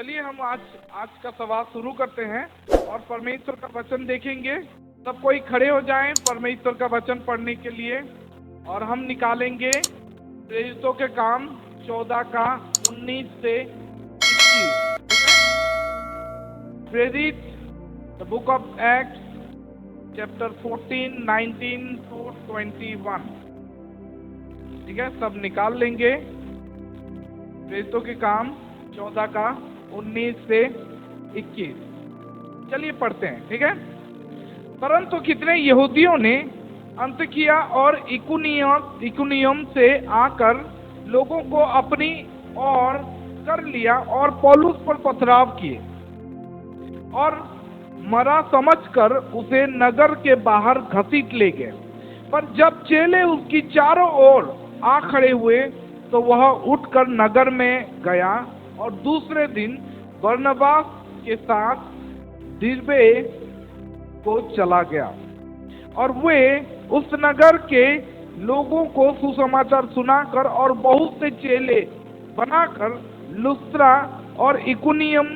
चलिए हम आज का सवाल शुरू करते हैं और परमेश्वर का वचन देखेंगे। सब कोई खड़े हो जाएं परमेश्वर का वचन पढ़ने के लिए और हम निकालेंगे प्रेरितों के काम 14 का 19 से 21। प्रेरित the book of acts chapter 14, 19 to 21। ठीक है, सब निकाल लेंगे। प्रेरितों के काम 14 का 19 से 21। चलिए पढ़ते हैं। ठीक है। परंतु कितने यहूदियों ने अंतकिया और इकुनियम से आकर लोगों को अपनी ओर कर लिया और पौलुस पर पथराव किए और मरा समझकर उसे नगर के बाहर घसीट ले गए। पर जब चेले उसकी चारों ओर आ खड़े हुए तो वह उठकर नगर में गया और दूसरे दिन बरनबास के साथ दिरबे को चला गया और वे उस नगर के लोगों को सुसमाचार सुनाकर और बहुत से चेले बनाकर लुस्त्रा और इकुनियम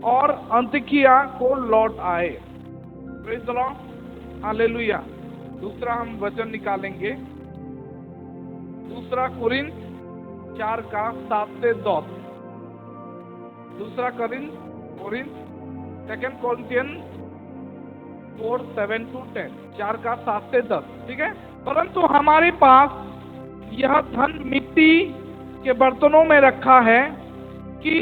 और अंतकिया को लौट आए। Praise the Lord, hallelujah. दूसरा हम वचन निकालेंगे, दूसरा कुरिन्थ 4 का 7 से 10। दूसरा कोरिन्थ 2 Corinthians 4, 7 to 10, 4 का 7 से 10। ठीक है। परंतु हमारे पास यह धन मिट्टी के बर्तनों में रखा है कि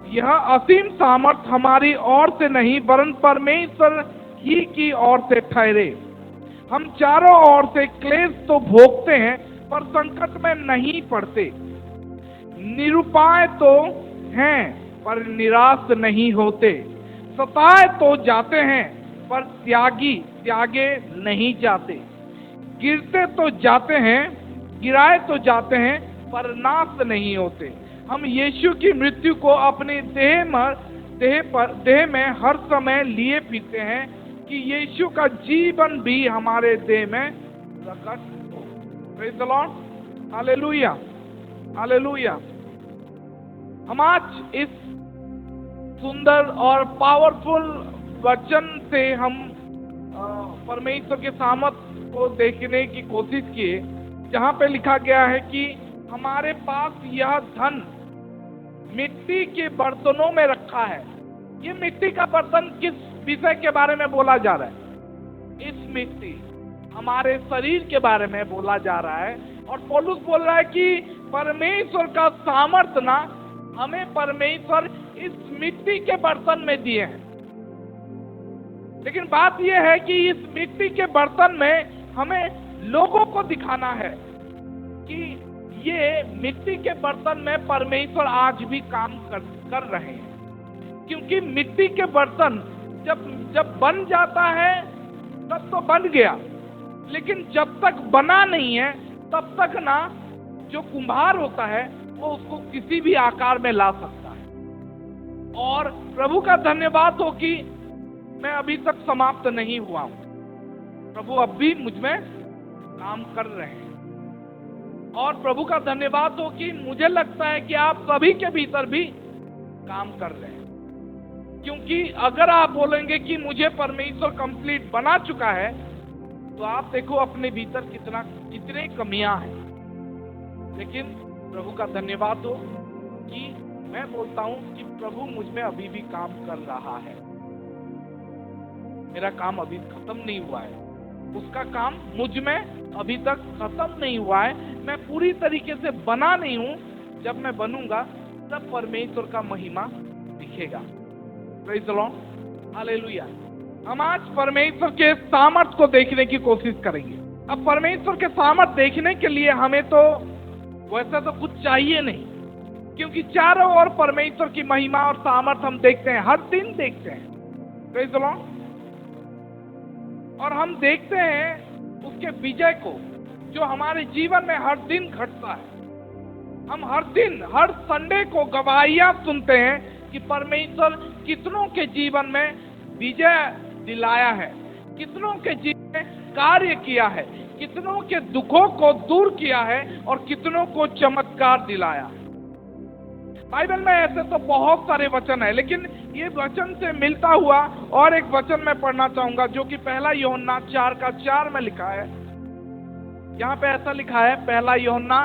यह असीम सामर्थ हमारी ओर से नहीं वरन परमेश्वर ही की ओर से ठहरे। हम चारों ओर से क्लेश तो भोगते हैं पर संकट में नहीं पड़ते, निरुपाय तो हैं पर निराश नहीं होते, सताए तो जाते हैं पर त्यागे नहीं जाते, गिरते तो जाते हैं, गिराए तो जाते हैं पर नाश नहीं होते। हम यीशु की मृत्यु को अपने देह में हर समय लिए फिरते हैं कि यीशु का जीवन भी हमारे देह में प्रकट हो। Praise the Lord, hallelujah, hallelujah. हम आज इस सुंदर और पावरफुल वचन से हम परमेश्वर के सामर्थ्य को देखने की कोशिश किए, जहाँ पे लिखा गया है कि हमारे पास यह धन मिट्टी के बर्तनों में रखा है। ये मिट्टी का बर्तन किस विषय के बारे में बोला जा रहा है? इस मिट्टी हमारे शरीर के बारे में बोला जा रहा है। और पौलुस बोल रहा है कि परमेश्वर का सामर्थ्य ना हमें परमेश्वर इस मिट्टी के बर्तन में दिए हैं। लेकिन बात यह है कि इस मिट्टी के बर्तन में हमें लोगों को दिखाना है कि ये मिट्टी के बर्तन में परमेश्वर आज भी काम कर रहे हैं। क्योंकि मिट्टी के बर्तन जब बन जाता है तब तो बन गया, लेकिन जब तक बना नहीं है तब तक ना जो कुम्हार होता है वो उसको किसी भी आकार में ला सकता है। और प्रभु का धन्यवाद हो कि मैं अभी तक समाप्त नहीं हुआ हूं। प्रभु अब भी मुझ में काम कर रहे हैं। और प्रभु का धन्यवाद हो कि मुझे लगता है कि आप सभी के भीतर भी काम कर रहे हैं। क्योंकि अगर आप बोलेंगे कि मुझे परमेश्वर कंप्लीट बना चुका है, तो आप देखो अपने भीतर कितने कमियां हैं। लेकिन प्रभु का धन्यवाद हो कि मैं बोलता हूं कि प्रभु मुझ में अभी भी काम कर रहा है। मेरा काम अभी खत्म नहीं हुआ है, उसका काम मुझ में अभी तक खत्म नहीं हुआ है। मैं पूरी तरीके से बना नहीं हूं। जब मैं बनूंगा तब परमेश्वर का महिमा दिखेगा। Praise the Lord, hallelujah. हम आज परमेश्वर के सामर्थ को देखने की कोशिश करेंगे। अब परमेश्वर के सामर्थ देखने के लिए हमें तो वैसा तो कुछ चाहिए नहीं, क्योंकि चारों ओर परमेश्वर की महिमा और सामर्थ हम देखते हैं, हर दिन देखते हैं। Praise the Lord. और हम देखते हैं उसके विजय को जो हमारे जीवन में हर दिन घटता है। हम हर दिन, हर संडे को गवाहियां सुनते हैं कि परमेश्वर कितनों के जीवन में विजय दिलाया है, कितनों के जीवन में कार्य किया है, कितनों के दुखों को दूर किया है और कितनों को चमत्कार दिलाया है। बाइबल में ऐसे तो बहुत सारे वचन है, लेकिन ये वचन से मिलता हुआ और एक वचन मैं पढ़ना चाहूंगा जो कि पहला यूहन्ना 4:4 में लिखा है। यहाँ पे ऐसा लिखा है, पहला यूहन्ना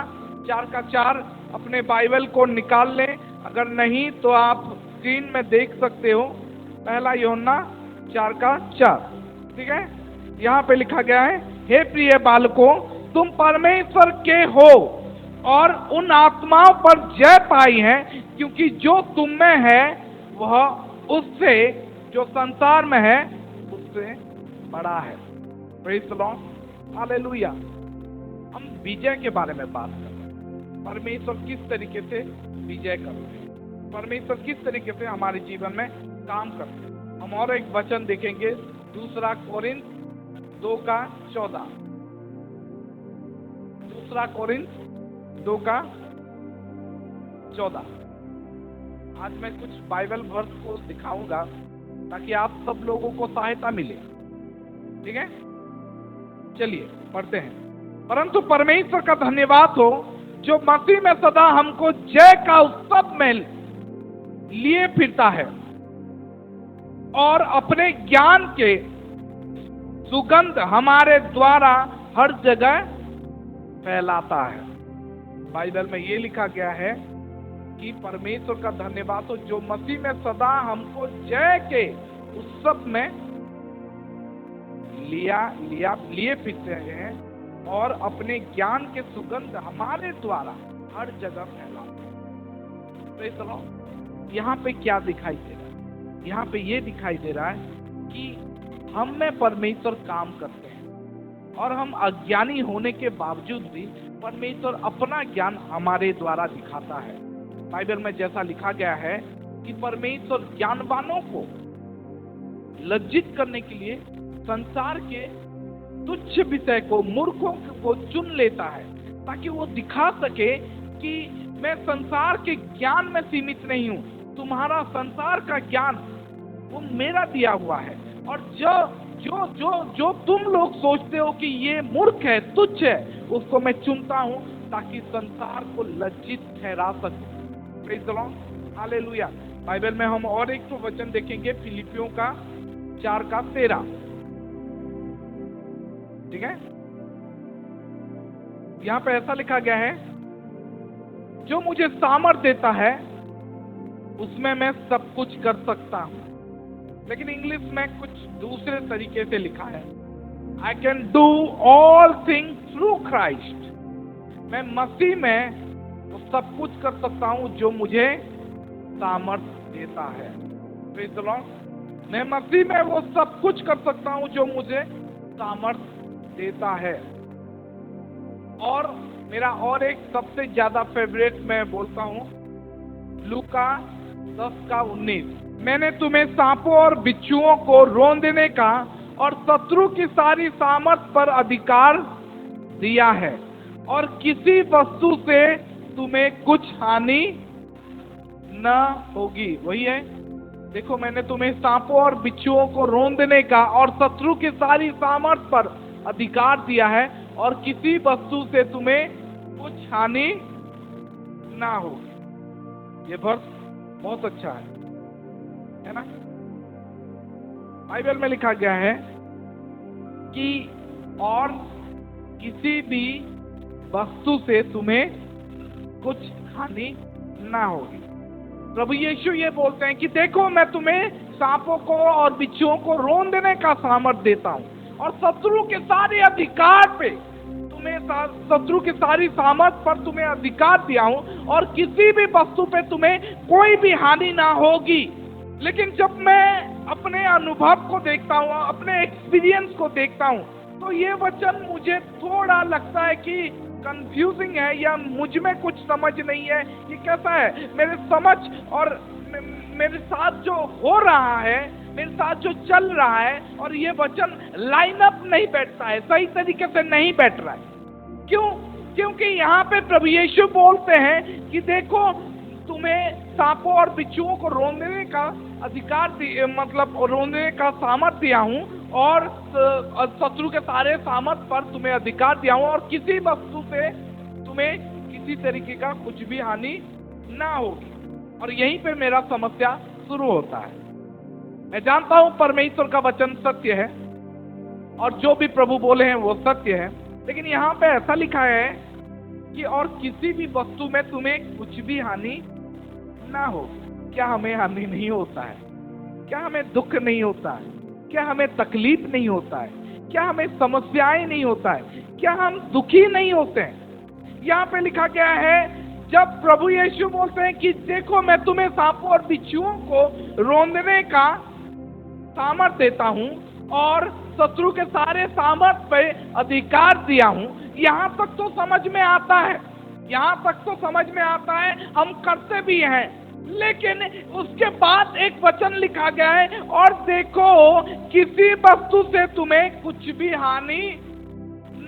4:4। अपने बाइबल को निकाल लें, अगर नहीं तो आप स्क्रीन में देख सकते हो। पहला यूहन्ना 4:4, ठीक है। यहाँ पे लिखा गया है, हे प्रिय बालकों, तुम परमेश्वर के हो और उन आत्माओं पर जय पाई है, क्योंकि जो तुम में है वह उससे जो संसार में है उससे बड़ा है। Praise the Lord, hallelujah. हम विजय के बारे में बात कर रहे हैं। परमेश्वर किस तरीके से विजय करते हैं, परमेश्वर किस तरीके से हमारे जीवन में काम करते हैं। हम और एक वचन देखेंगे, 2 कोरिन्थ 2:14। 2 कोरिन्थ 2:14। आज मैं कुछ बाइबल वर्स को दिखाऊंगा ताकि आप सब लोगों को सहायता मिले, ठीक है। चलिए पढ़ते हैं। परंतु परमेश्वर का धन्यवाद हो जो मसीह में सदा हमको जय का उत्सव में लिए फिरता है और अपने ज्ञान के सुगंध हमारे द्वारा हर जगह फैलाता है। बाइबल में ये लिखा गया है कि परमेश्वर का धन्यवाद हो जो मसीह में सदा हमको जय के उत्सव में लिए फिरते हैं और अपने ज्ञान के सुगंध हमारे द्वारा हर जगह फैलाते हैं। यहाँ पे क्या दिखाई दे रहा है? यहाँ पे ये दिखाई दे रहा है कि हम में परमेश्वर काम करते हैं और हम अज्ञानी होने के बावजूद भी परमेश्वर अपना ज्ञान हमारे द्वारा दिखाता है। बाइबल में जैसा लिखा गया है कि परमेश्वर ज्ञानवानों को लज्जित करने के लिए संसार के तुच्छ विषय को, मूर्खों को चुन लेता है ताकि वो दिखा सके कि मैं संसार के ज्ञान में सीमित नहीं हूं, तुम्हारा संसार का ज्ञान वो मेरा दिया हुआ है। और जो तुम लोग सोचते हो कि ये मूर्ख है, तुच्छ है, उसको मैं चुनता हूं ताकि संसार को लज्जित ठहरा सकूं। Praise the Lord, hallelujah. Bible में हम और एक तो वचन देखेंगे, फिलिपियों का 4:13, ठीक है। यहां पे ऐसा लिखा गया है, जो मुझे सामर्थ देता है उसमें मैं सब कुछ कर सकता हूं। लेकिन इंग्लिश में कुछ दूसरे तरीके से लिखा है, I can do all things through Christ. मैं मसीह में वो सब कुछ कर सकता हूं जो मुझे सामर्थ देता है। प्रेज़ द लॉर्ड, मैं मसीह में वो सब कुछ कर सकता हूं जो मुझे सामर्थ देता है। और मेरा और एक सबसे ज्यादा फेवरेट मैं बोलता हूं, लूका 10:19, मैंने तुम्हें सांपों और बिच्छुओं को रौंदने का और शत्रु की सारी सामर्थ पर अधिकार दिया है और किसी वस्तु से तुम्हें कुछ हानि न होगी। वही है, देखो, मैंने तुम्हें सांपों और बिच्छुओं को रौंदने का और शत्रु की सारी सामर्थ पर अधिकार दिया है और किसी वस्तु से तुम्हें कुछ हानि ना होगी। ये वर्ष बहुत अच्छा है ना। बाइबल में लिखा गया है कि और किसी भी वस्तु से तुम्हें कुछ हानि ना होगी। प्रभु यीशु ये बोलते हैं कि देखो, मैं तुम्हें सांपों को और बिच्छुओं को रौंदने का सामर्थ देता हूं और शत्रु के सारे अधिकार पे तुम्हें, शत्रु की सारी सामर्थ पर तुम्हें अधिकार दिया हूं और किसी भी वस्तु पे तुम्हें कोई भी हानि ना होगी। लेकिन जब मैं अपने अनुभव को देखता हूं, अपने एक्सपीरियंस को देखता हूं, तो ये वचन मुझे थोड़ा लगता है कि कंफ्यूजिंग है या मुझ में कुछ समझ नहीं है। ये कैसा है, मेरे समझ और मेरे साथ जो हो रहा है, मेरे साथ जो चल रहा है, और ये वचन लाइन अप नहीं बैठता है, सही तरीके से नहीं बैठ रहा है। क्यों? क्योंकि यहाँ पे प्रभु यीशु बोलते हैं कि देखो, तुम्हें सांपों और बिच्छुओं को रौंदने का अधिकार, मतलब रौंदने का सामर्थ दिया हूं और शत्रु के सारे सामर्थ पर तुम्हें अधिकार दिया हूं और किसी वस्तु से तुम्हें किसी तरीके का कुछ भी हानि ना होगी। और यहीं पे मेरा समस्या शुरू होता है। मैं जानता हूं परमेश्वर का वचन सत्य है और जो भी प्रभु बोले हैं वो सत्य है, लेकिन यहाँ पे ऐसा लिखा है कि और किसी भी वस्तु में तुम्हें कुछ भी हानि ना हो। क्या हमें हानि नहीं होता है? क्या हमें दुख नहीं होता है? क्या हमें तकलीफ नहीं होता है? क्या हमें समस्याएं नहीं होता है? क्या हम दुखी नहीं होते हैं? यहाँ पे लिखा गया है, जब प्रभु यीशु बोलते हैं कि देखो मैं तुम्हें सांपों और बिच्छुओं को रौंदने का सामर्थ देता हूं और शत्रु के सारे सामर्थ पे अधिकार दिया हूं, यहाँ तक तो समझ में आता है, यहाँ तक तो समझ में आता है, हम करते भी हैं। लेकिन उसके बाद एक वचन लिखा गया है, और देखो किसी वस्तु से तुम्हें कुछ भी हानि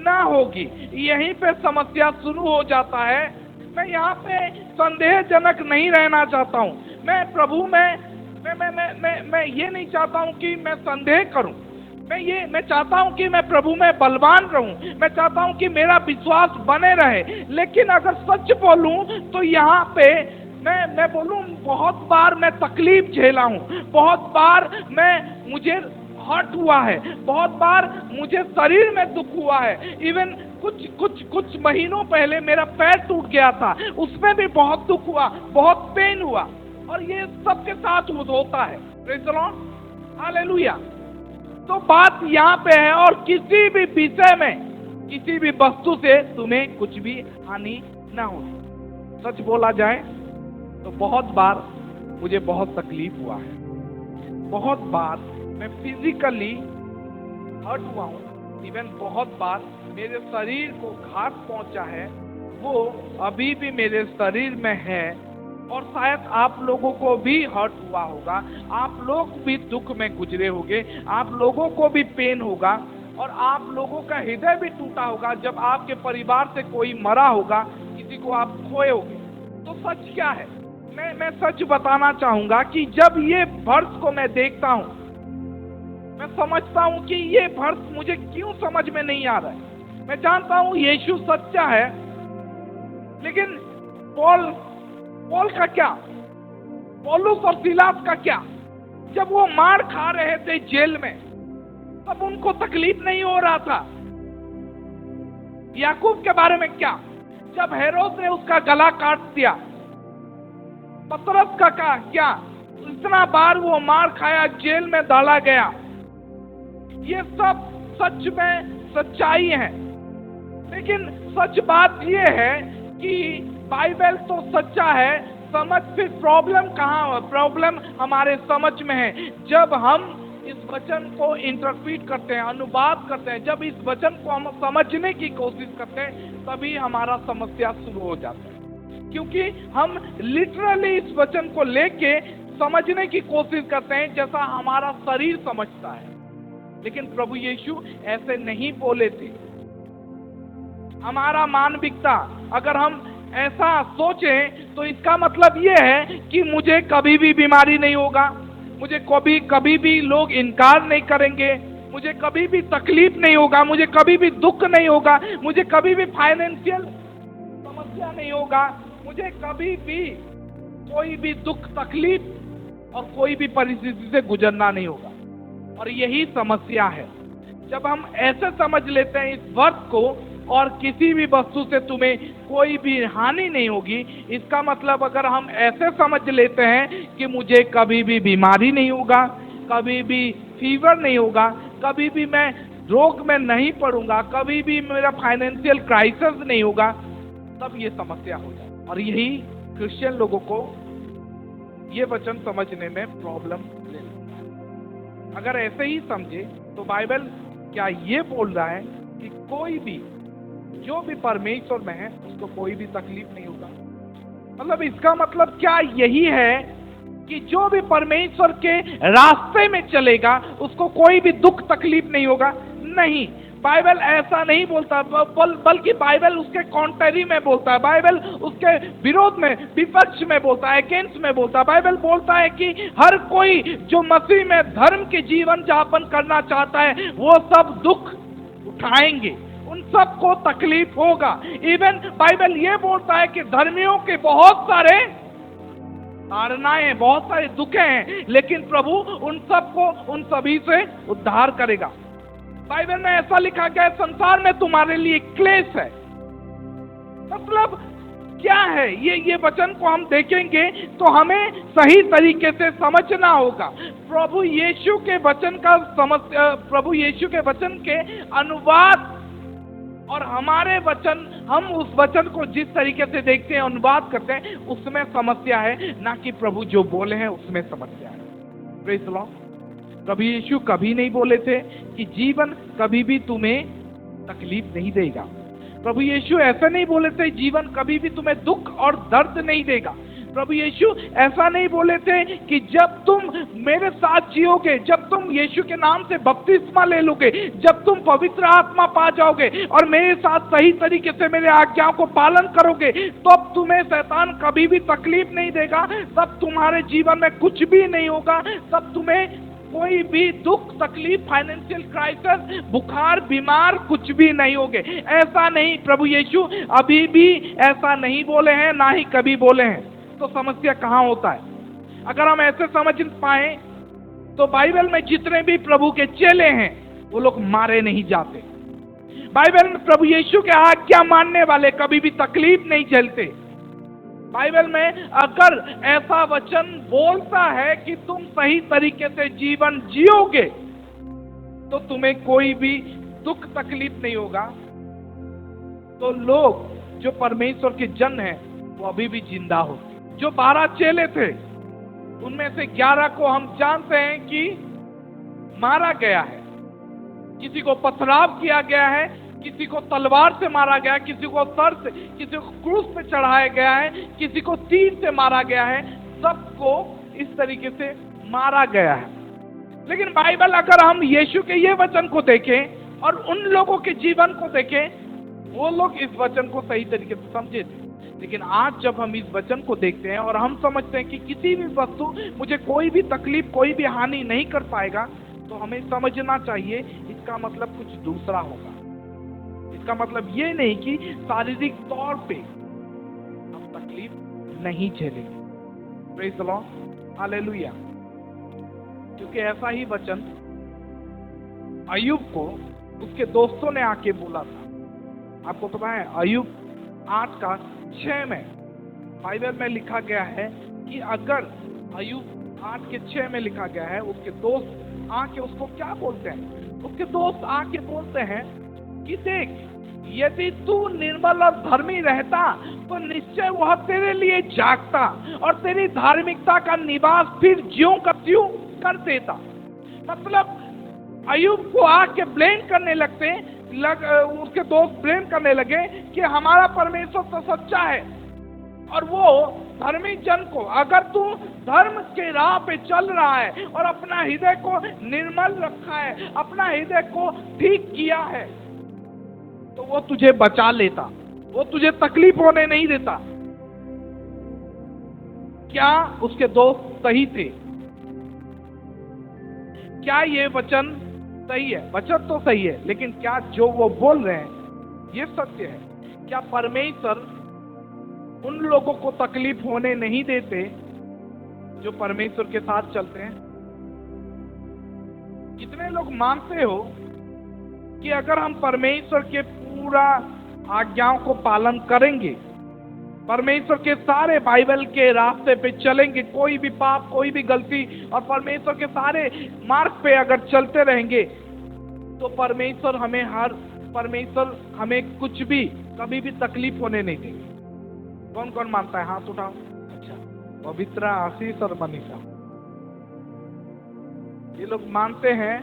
ना होगी। यहीं पे समस्या शुरू हो जाता है। मैं यहाँ पे संदेहजनक नहीं रहना चाहता हूँ। मैं प्रभु में मैं ये नहीं चाहता हूँ कि मैं संदेह करूँ। मैं चाहता हूँ कि मैं प्रभु में बलवान रहूँ। मैं चाहता हूँ कि मेरा विश्वास बने रहे। लेकिन अगर सच बोलूँ तो यहाँ पे मैं बोलूँ, बहुत बार मैं तकलीफ झेला हूँ, बहुत बार मुझे हर्ट हुआ है, बहुत बार मुझे शरीर में दुख हुआ है। इवन कुछ महीनों पहले मेरा पैर टूट गया था, उसमें भी बहुत दुख हुआ, बहुत पेन हुआ, और ये सबके साथ होता है। Praise the Lord, hallelujah. तो बात यहाँ पे है, और किसी भी विषय में, किसी भी वस्तु से तुम्हें कुछ भी हानि ना हो। सच बोला जाए तो बहुत बार मुझे बहुत तकलीफ हुआ है, बहुत बार मैं फिजिकली हर्ट हुआ हूँ। इवन बहुत बार मेरे शरीर को घात पहुंचा है, वो अभी भी मेरे शरीर में है, और शायद आप लोगों को भी हर्ट हुआ होगा, आप लोग भी दुख में गुजरे होंगे, आप लोगों को भी पेन होगा, और आप लोगों का हृदय भी टूटा होगा जब आपके परिवार से कोई मरा होगा, किसी को आप खोए होंगे। तो सच क्या है? मैं सच बताना चाहूंगा कि जब ये वर्ष को मैं देखता हूं, मैं समझता हूं कि ये वर्ष मुझे क्यों समझ में नहीं आ रहा है। मैं जानता हूं यीशु सच्चा है, लेकिन पौल का क्या, पौलुस और सिलास का क्या? जब वो मार खा रहे थे जेल में, तब उनको तकलीफ नहीं हो रहा था। याकूब के बारे में क्या? जब हेरोद ने उसका गला काट दिया। पतरस का क्या? इतना बार वो मार खाया, जेल में डाला गया। ये सब सच में सच्चाई है, लेकिन सच बात ये है कि बाइबल तो सच्चा है, समझ फिर प्रॉब्लम कहाँ? प्रॉब्लम हमारे समझ में है। जब हम इस वचन को इंटरप्रीट करते हैं, अनुवाद करते हैं, जब इस वचन को हम समझने की कोशिश करते हैं, तभी हमारा समस्या शुरू हो जाता है। क्योंकि हम लिटरली इस वचन को लेके समझने की कोशिश करते हैं जैसा हमारा शरीर समझता है, लेकिन प्रभु यीशु ऐसे नहीं बोले थे। हमारा मानविकता, अगर हम ऐसा सोचें तो इसका मतलब ये है कि मुझे कभी भी बीमारी नहीं होगा, मुझे कभी भी लोग इनकार नहीं करेंगे, मुझे कभी भी तकलीफ नहीं होगा, मुझे कभी भी दुख नहीं होगा, मुझे कभी भी फाइनेंशियल समस्या नहीं होगा, मुझे कभी भी कोई भी दुख तकलीफ और कोई भी परिस्थिति से गुजरना नहीं होगा। और यही समस्या है। जब हम ऐसे समझ लेते हैं इस वर्ष को, और किसी भी वस्तु से तुम्हें कोई भी हानि नहीं होगी, इसका मतलब अगर हम ऐसे समझ लेते हैं कि मुझे कभी भी बीमारी नहीं होगा, कभी भी फीवर नहीं होगा, कभी भी मैं रोग में नहीं पड़ूंगा, कभी भी मेरा फाइनेंशियल क्राइसिस नहीं होगा, तब ये समस्या हो जाए। और यही क्रिश्चियन लोगों को ये वचन समझने में प्रॉब्लम ले लेता है। अगर ऐसे ही समझे तो बाइबल क्या ये बोल रहा है कि कोई भी जो भी परमेश्वर में है उसको कोई भी तकलीफ नहीं होगा? मतलब इसका मतलब क्या यही है कि जो भी परमेश्वर के रास्ते में चलेगा उसको कोई भी दुख तकलीफ नहीं होगा? नहीं, बाइबल ऐसा नहीं बोलता, बल्कि बाइबल उसके कॉन्ट्ररी में बोलता है। बाइबल उसके विरोध में, विपक्ष में बोलता है, अगेंस्ट में बोलता है। बाइबल बोलता है कि हर कोई जो मसीह में धर्म के जीवन यापन करना चाहता है वो सब दुख उठाएंगे, उन सबको तकलीफ होगा। इवन बाइबल ये बोलता है कि धर्मियों के बहुत सारे ताड़नाएं, बहुत सारे दुख हैं, लेकिन प्रभु उन सबको, उन सभी से उद्धार करेगा। बाइबल में ऐसा लिखा गया है, संसार में तुम्हारे लिए क्लेश है। मतलब क्या है ये वचन को हम देखेंगे तो हमें सही तरीके से समझना होगा। प्रभु यीशु के वचन का प्रभु यीशु के वचन के अनुवाद और हमारे वचन, हम उस वचन को जिस तरीके से देखते हैं, अनुवाद करते हैं, उसमें समस्या है, ना कि प्रभु जो बोले हैं उसमें समस्या है। Praise the Lord. प्रभु यीशु कभी नहीं बोले थे कि जीवन कभी भी तुम्हें तकलीफ नहीं देगा। प्रभु यीशु ऐसा नहीं बोले थे जीवन कभी भी तुम्हें दुख और दर्द नहीं देगा। प्रभु यीशु ऐसा नहीं बोले थे कि जब तुम मेरे साथ जियोगे, जब तुम यीशु के नाम से बपतिस्मा ले लोगे, जब तुम पवित्र आत्मा पा जाओगे और मेरे साथ सही तरीके से मेरे आज्ञाओं को पालन करोगे, तब तुम्हें शैतान कभी भी तकलीफ नहीं देगा, तब तुम्हारे जीवन में कुछ भी नहीं होगा, तब तुम्हें कोई भी दुख, तकलीफ, फाइनेंशियल क्राइसिस, बुखार, बीमार कुछ भी नहीं होगे। ऐसा नहीं, प्रभु यीशु अभी भी ऐसा नहीं बोले हैं, ना ही कभी बोले हैं। तो समस्या कहाँ होता है? अगर हम ऐसे समझ पाए तो बाइबल में जितने भी प्रभु के चेले हैं वो लोग मारे नहीं जाते। बाइबल में प्रभु यीशु के आज्ञा मानने वाले कभी भी तकलीफ नहीं झेलते। बाइबल में अगर ऐसा वचन बोलता है कि तुम सही तरीके से जीवन जियोगे तो तुम्हें कोई भी दुख तकलीफ नहीं होगा। तो लोग जो परमेश्वर के जन हैं वो अभी भी जिंदा होते। जो 12 चेले थे उनमें से 11 को हम जानते हैं कि मारा गया है, किसी को पथराव किया गया है, किसी को तलवार से मारा गया, किसी को सर से, किसी को क्रूस पे चढ़ाया गया है, किसी को तीर से मारा गया है, सबको इस तरीके से मारा गया है। लेकिन बाइबल अगर हम यीशु के ये वचन को देखें और उन लोगों के जीवन को देखें, वो लोग इस वचन को सही तरीके से समझे थे। लेकिन आज जब हम इस वचन को देखते हैं और हम समझते हैं कि किसी भी वस्तु मुझे कोई भी तकलीफ, कोई भी हानि नहीं कर पाएगा, तो हमें समझना चाहिए इसका मतलब कुछ दूसरा होगा। इसका मतलब ये नहीं कि शारीरिक तौर पे हम तकलीफ नहीं झेलेंगे। Praise the Lord, hallelujah. क्योंकि ऐसा ही वचन अय्यूब को उसके दोस्तों ने आके बोला था। आपको पता है अय्यूब 8:6 में बाइबल में लिखा गया है कि अगर अय्यूब 8:6 में लिखा गया है, उसके दोस्त आके उसको क्या बोलते हैं? उसके दोस्त आके बोलते हैं कि देख, यदि तू निर्मल और धर्मी रहता तो निश्चय वह तेरे लिए जागता और तेरी धार्मिकता का निवास फिर ज्यों का त्यों कर देता। मतलब अय्यूब को आके ब्लेम करने लगते, उसके दोस्त ब्लेम करने लगे कि हमारा परमेश्वर तो सच्चा है और वो धर्मी जन को, अगर तू धर्म के राह पे चल रहा है और अपना हृदय को निर्मल रखा है, अपना हृदय को ठीक किया है, तो वो तुझे बचा लेता, वो तुझे तकलीफ होने नहीं देता। क्या उसके दोस्त सही थे? क्या ये वचन सही है? वचन तो सही है, लेकिन क्या जो वो बोल रहे हैं ये सत्य है? क्या परमेश्वर उन लोगों को तकलीफ होने नहीं देते जो परमेश्वर के साथ चलते हैं? कितने लोग मानते हो कि अगर हम परमेश्वर के पूरा आज्ञाओं को पालन करेंगे, परमेश्वर के सारे बाइबल के रास्ते पे चलेंगे, कोई भी पाप, कोई भी गलती और परमेश्वर के सारे मार्ग पे अगर चलते रहेंगे, तो परमेश्वर हमें कुछ भी, कभी भी तकलीफ होने नहीं देंगे। कौन कौन मानता है? हाथ उठाओ। अच्छा, पवित्र, आशीष और मनीषा, ये लोग मानते हैं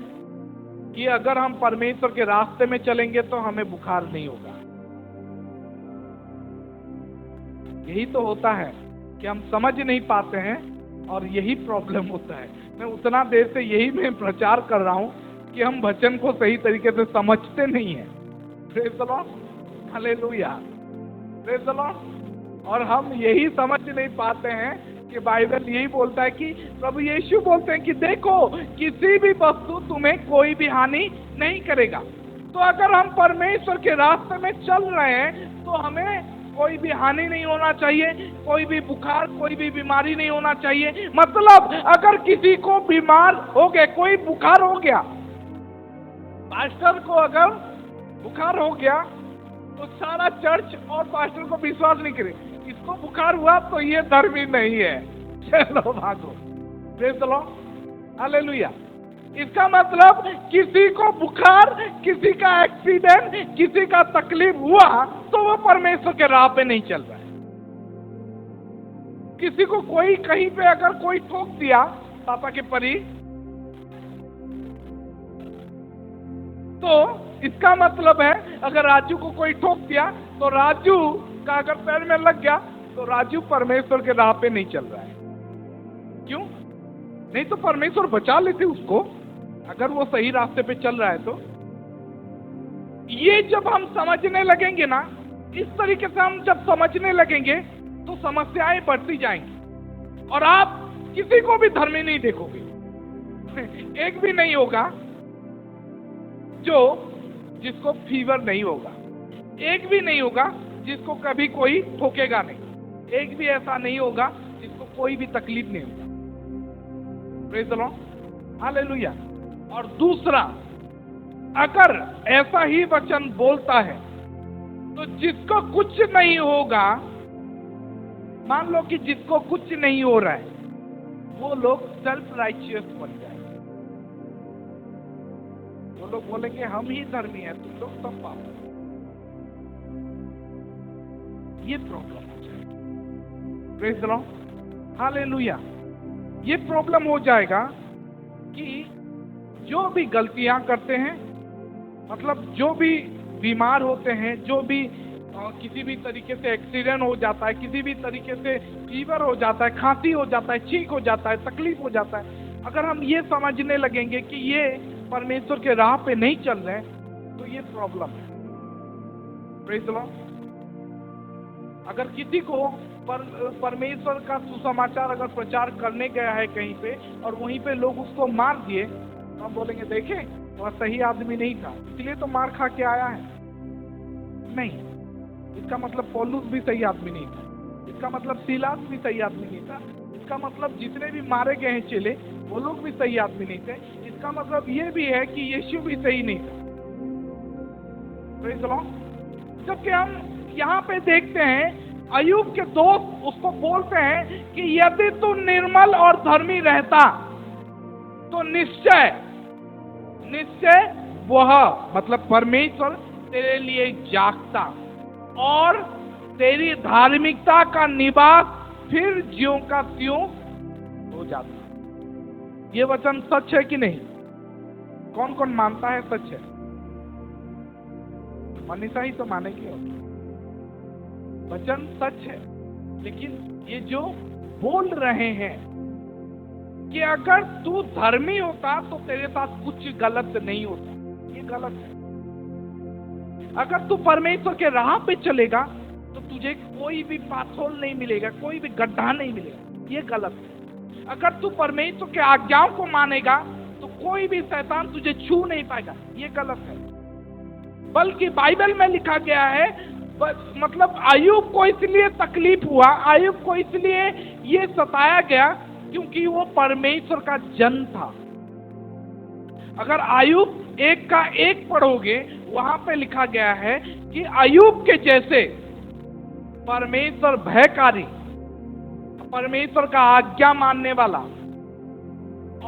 कि अगर हम परमेश्वर के रास्ते में चलेंगे तो हमें बुखार नहीं होगा। यही तो होता है कि हम समझ नहीं पाते हैं और यही प्रॉब्लम होता है। मैं उतना देर से यही मैं प्रचार कर रहा हूं कि हम वचन को सही तरीके से समझते नहीं है। Praise the Lord, hallelujah, praise the Lord. और हम यही समझ नहीं पाते हैं कि बाइबल यही बोलता है कि प्रभु यीशु बोलते हैं कि देखो, किसी भी वस्तु तुम्हें कोई भी हानि नहीं करेगा। तो अगर हम परमेश्वर के रास्ते में चल रहे हैं तो हमें कोई भी हानि नहीं होना चाहिए, कोई भी बुखार, कोई भी बीमारी नहीं होना चाहिए। मतलब अगर किसी को बीमार हो गया, कोई बुखार हो गया, पास्टर को अगर बुखार हो गया तो सारा चर्च और पास्टर को विश्वास नहीं करे, इसको बुखार हुआ तो ये धर्मी नहीं है, चलो भागो, प्रेज़ द लॉर्ड, हालेलुया। इसका मतलब किसी को बुखार, किसी का एक्सीडेंट, किसी का तकलीफ हुआ तो वो परमेश्वर के राह पे नहीं चल रहा है। किसी को कोई कहीं पे अगर कोई ठोक दिया पापा के परी, तो इसका मतलब है अगर राजू को कोई ठोक दिया तो राजू का अगर पैर में लग गया तो राजू परमेश्वर के राह पे नहीं चल रहा है। क्यों? नहीं तो परमेश्वर बचा लेते उसको अगर वो सही रास्ते पे चल रहा है। तो ये जब हम समझने लगेंगे ना, इस तरीके से हम जब समझने लगेंगे तो समस्याएं बढ़ती जाएंगी और आप किसी को भी धर्मी नहीं देखोगे। एक भी नहीं होगा जिसको फीवर नहीं होगा, एक भी नहीं होगा जिसको कभी कोई ठोकेगा नहीं, एक भी ऐसा नहीं होगा जिसको कोई भी तकलीफ नहीं होगा। Praise the Lord, hallelujah. और दूसरा, अगर ऐसा ही वचन बोलता है तो जिसको कुछ नहीं होगा, मान लो कि जिसको कुछ नहीं हो रहा है, वो लोग सेल्फ राइचियस बन जाए। वो लोग बोलेंगे हम ही धर्मी हैं, तुम लोग सब पाप। ये प्रॉब्लम हो जाएगा। Praise the Lord, hallelujah. ये प्रॉब्लम हो जाएगा कि जो भी गलतियां करते हैं, मतलब जो भी बीमार होते हैं, जो भी किसी भी तरीके से एक्सीडेंट हो जाता है, किसी भी तरीके से फीवर हो जाता है, खांसी हो जाता है, छींक हो जाता है, तकलीफ हो जाता है, अगर हम ये समझने लगेंगे कि ये परमेश्वर के राह पे नहीं चल रहे हैं तो ये प्रॉब्लम है। Praise the Lord. अगर किसी को परमेश्वर का सुसमाचार अगर प्रचार करने गया है कहीं पे और वहीं पे लोग उसको मार दिए तो हम बोलेंगे देखें वह सही आदमी नहीं था इसलिए तो मार खा के आया है। नहीं, इसका मतलब पौलुस भी सही आदमी नहीं था, इसका मतलब सीलास भी सही आदमी नहीं था, इसका मतलब जितने भी मारे गए हैं चेले वो लोग भी सही आदमी नहीं थे, इसका मतलब ये भी है कि यीशु भी सही नहीं था। Praise the Lord. जबकि हम यहाँ पे देखते हैं अय्यूब के दोस्त उसको बोलते हैं कि यदि तू निर्मल और धर्मी रहता तो निश्चय वह, मतलब परमेश्वर तेरे लिए जागता और तेरी धार्मिकता का निवास फिर ज्यों का त्यों हो जाता। ये वचन सच है कि नहीं? कौन कौन मानता है सच है? मनीषा ही तो मानेगी। वचन सच है, लेकिन ये जो बोल रहे हैं कि अगर तू धर्मी होता तो तेरे साथ कुछ गलत नहीं होता, ये गलत है। अगर तू परमेश्वर के राह पे चलेगा तो तुझे कोई भी पाथोल नहीं मिलेगा, कोई भी गड्ढा नहीं मिलेगा, ये गलत है। अगर तू परमेश्वर के आज्ञाओं को मानेगा तो कोई भी शैतान तुझे छू नहीं पाएगा, ये गलत है। बल्कि बाइबल में लिखा गया है, मतलब अय्यूब को इसलिए तकलीफ हुआ, अय्यूब को इसलिए ये सताया गया क्योंकि वो परमेश्वर का जन था। अगर अय्यूब 1 का 1 पढ़ोगे वहां पे लिखा गया है कि अय्यूब के जैसे परमेश्वर भयकारी, परमेश्वर का आज्ञा मानने वाला,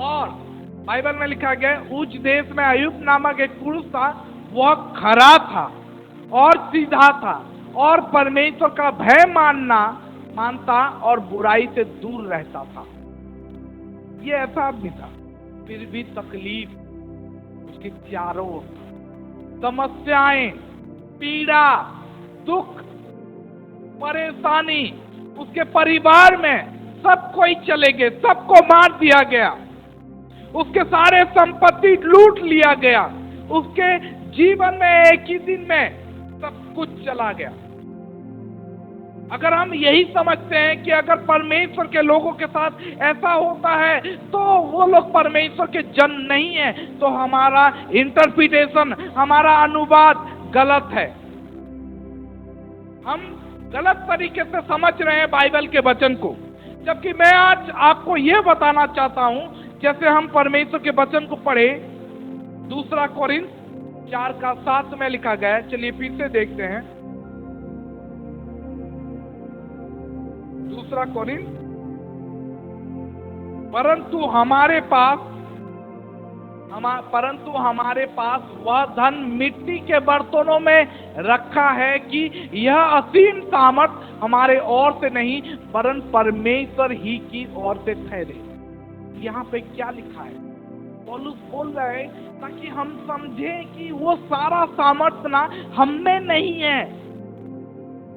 और बाइबल में लिखा गया है उस देश में अय्यूब नामक एक पुरुष था, वह खरा था और सीधा था और परमेश्वर का भय मानता और बुराई से दूर रहता था। ये ऐसा आदमी था, फिर भी तकलीफ उसके चारों ओर, समस्याएं, पीड़ा, दुख, परेशानी, उसके परिवार में सब कोई चले गए, सबको मार दिया गया, उसके सारे संपत्ति लूट लिया गया, उसके जीवन में एक ही दिन में सब कुछ चला गया। अगर हम यही समझते हैं कि अगर परमेश्वर के लोगों के साथ ऐसा होता है तो वो लोग परमेश्वर के जन नहीं है, तो हमारा इंटरप्रिटेशन, हमारा अनुवाद गलत है। हम गलत तरीके से समझ रहे हैं बाइबल के वचन को। जबकि मैं आज आपको यह बताना चाहता हूं, जैसे हम परमेश्वर के वचन को पढ़े, 2 कोरिन्थ 4:7 में लिखा गया है। चलिए फिर से देखते हैं। 2 कोरिन्थ, परंतु हमारे पास वह धन मिट्टी के बर्तनों में रखा है कि यह असीम सामर्थ हमारे ओर से नहीं वरन परमेश्वर ही की ओर से ठहरे। यहाँ पे क्या लिखा है? पौलुस बोल रहे हैं ताकि हम समझें कि वो सारा सामर्थ ना हम में नहीं है,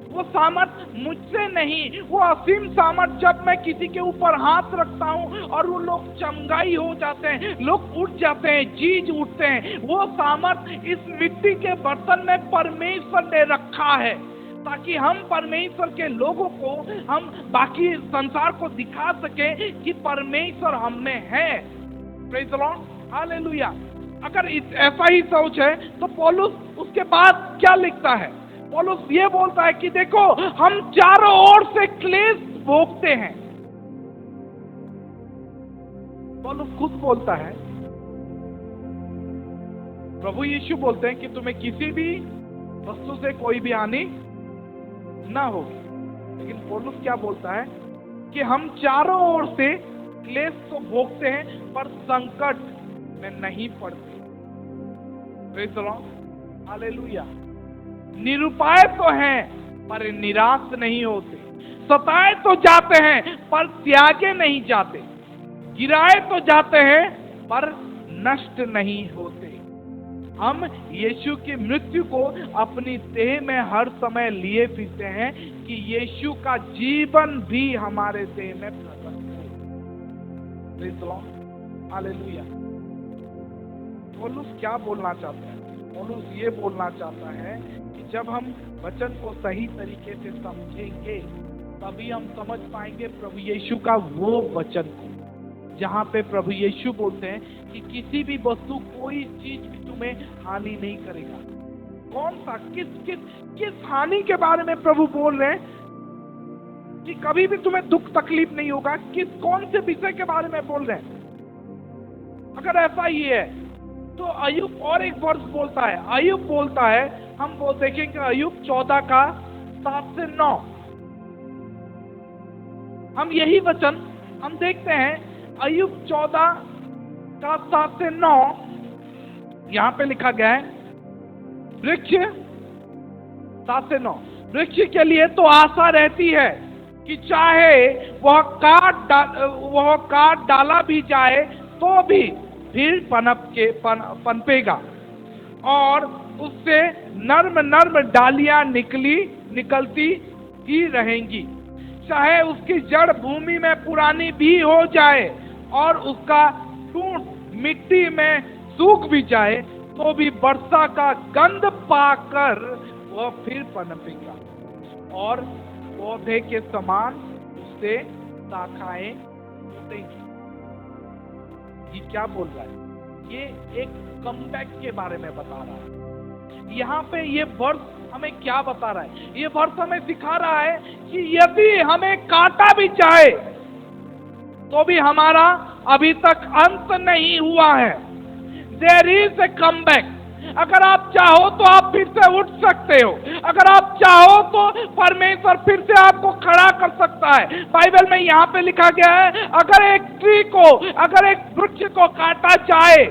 वो सामर्थ मुझसे नहीं। वो असीम सामर्थ जब मैं किसी के ऊपर हाथ रखता हूँ और वो लोग चमगाई हो जाते हैं, लोग उठ जाते हैं, चीज उठते हैं, वो सामर्थ इस मिट्टी के बर्तन में परमेश्वर ने रखा है ताकि हम परमेश्वर के लोगों को, हम बाकी संसार को दिखा सके कि परमेश्वर हम में है। Praise the Lord, hallelujah. अगर ऐसा ही सोच है तो पौलुस उसके बाद क्या लिखता है? पौलुस ये बोलता है कि देखो, हम चारों ओर से क्लेश भोगते हैं। पौलुस खुद बोलता है, प्रभु यीशु बोलते हैं कि तुम्हें किसी भी वस्तु से कोई भी हानि ना होगी। लेकिन पौलुस क्या बोलता है कि हम चारों ओर से क्लेश तो भोगते हैं पर संकट में नहीं पड़ते। Praise the Lord, hallelujah. निरुपाय तो हैं पर निराश नहीं होते, सताए तो जाते हैं पर त्यागे नहीं जाते, गिराए तो जाते हैं पर नष्ट नहीं होते। हम यीशु की मृत्यु को अपनी देह में हर समय लिए फिरते हैं कि यीशु का जीवन भी हमारे देह में प्रकट हो। Praise the Lord, hallelujah. पौलुस क्या बोलना चाहता है? पौलुस ये बोलना चाहता है कि जब हम वचन को सही तरीके से समझेंगे तभी हम समझ पाएंगे प्रभु यीशु का वो वचन को, जहाँ पे प्रभु यीशु बोलते हैं कि किसी भी वस्तु, कोई चीज भी तुम्हें हानि नहीं करेगा। कौन सा, किस हानि के बारे में प्रभु बोल रहे हैं कि कभी भी तुम्हें दुख तकलीफ नहीं होगा? कौन से विषय के बारे में बोल रहे हैं? अगर ऐसा ही है तो अय्यूब और एक वर्ष बोलता है, अय्यूब बोलता है, हम वो देखेंगे अय्यूब 14:7 से 9। हम यही वचन हम देखते हैं अय्यूब 14:7 से 9। यहां पे लिखा गया है, वृक्ष 7 से 9, वृक्ष के लिए तो आशा रहती है कि चाहे वह काट डाला भी जाए तो भी फिर पनपेगा और उससे नर्म डालियां निकलती ही रहेंगी। चाहे उसकी जड़ भूमि में पुरानी भी हो जाए और उसका टूट मिट्टी में सूख भी जाए तो भी वर्षा का गंध पाकर वह फिर पनपेगा और पौधे के समान उससे शाखाएं उठेंगी। ये क्या बोल रहा है? ये एक कमबैक के बारे में बता रहा है। यहाँ पे ये वर्ष हमें क्या बता रहा है? ये वर्ष हमें सिखा रहा है कि यदि हमें काटा भी जाए तो भी हमारा अभी तक अंत नहीं हुआ है। There is a comeback. अगर आप चाहो तो आप फिर से उठ सकते हो। अगर आप चाहो तो परमेश्वर फिर से आपको खड़ा कर सकता है। बाइबल में यहाँ पे लिखा गया है, अगर एक वृक्ष को काटा जाए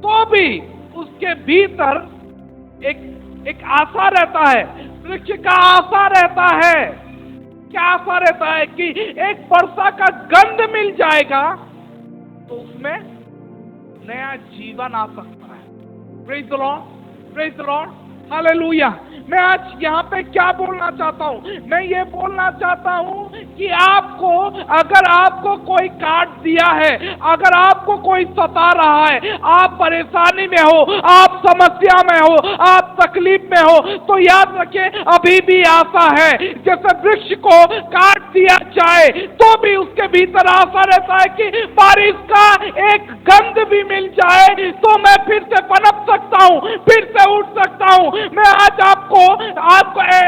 तो भी उसके भीतर एक आशा रहता है। वृक्ष का आशा रहता है। क्या आशा रहता है? कि एक वर्षा का गंध मिल जाएगा तो उसमें नया जीवन आ सकता है। Praise the Lord, praise the Lord, hallelujah. मैं आज यहाँ पे क्या बोलना चाहता हूँ? मैं ये बोलना चाहता हूँ कि अगर आपको कोई काट दिया है, अगर आपको कोई सता रहा है, आप परेशानी में हो, आप समस्या में हो, आप तकलीफ में हो, तो याद रखिए अभी भी आशा है। जैसे वृक्ष को काट दिया जाए तो भी उसके भीतर आशा रहता है कि बारिश का एक गंध भी मिल जाए तो मैं फिर से पनप सकता सकता हूँ, फिर से उठ सकता हूँ। मैं आज आपको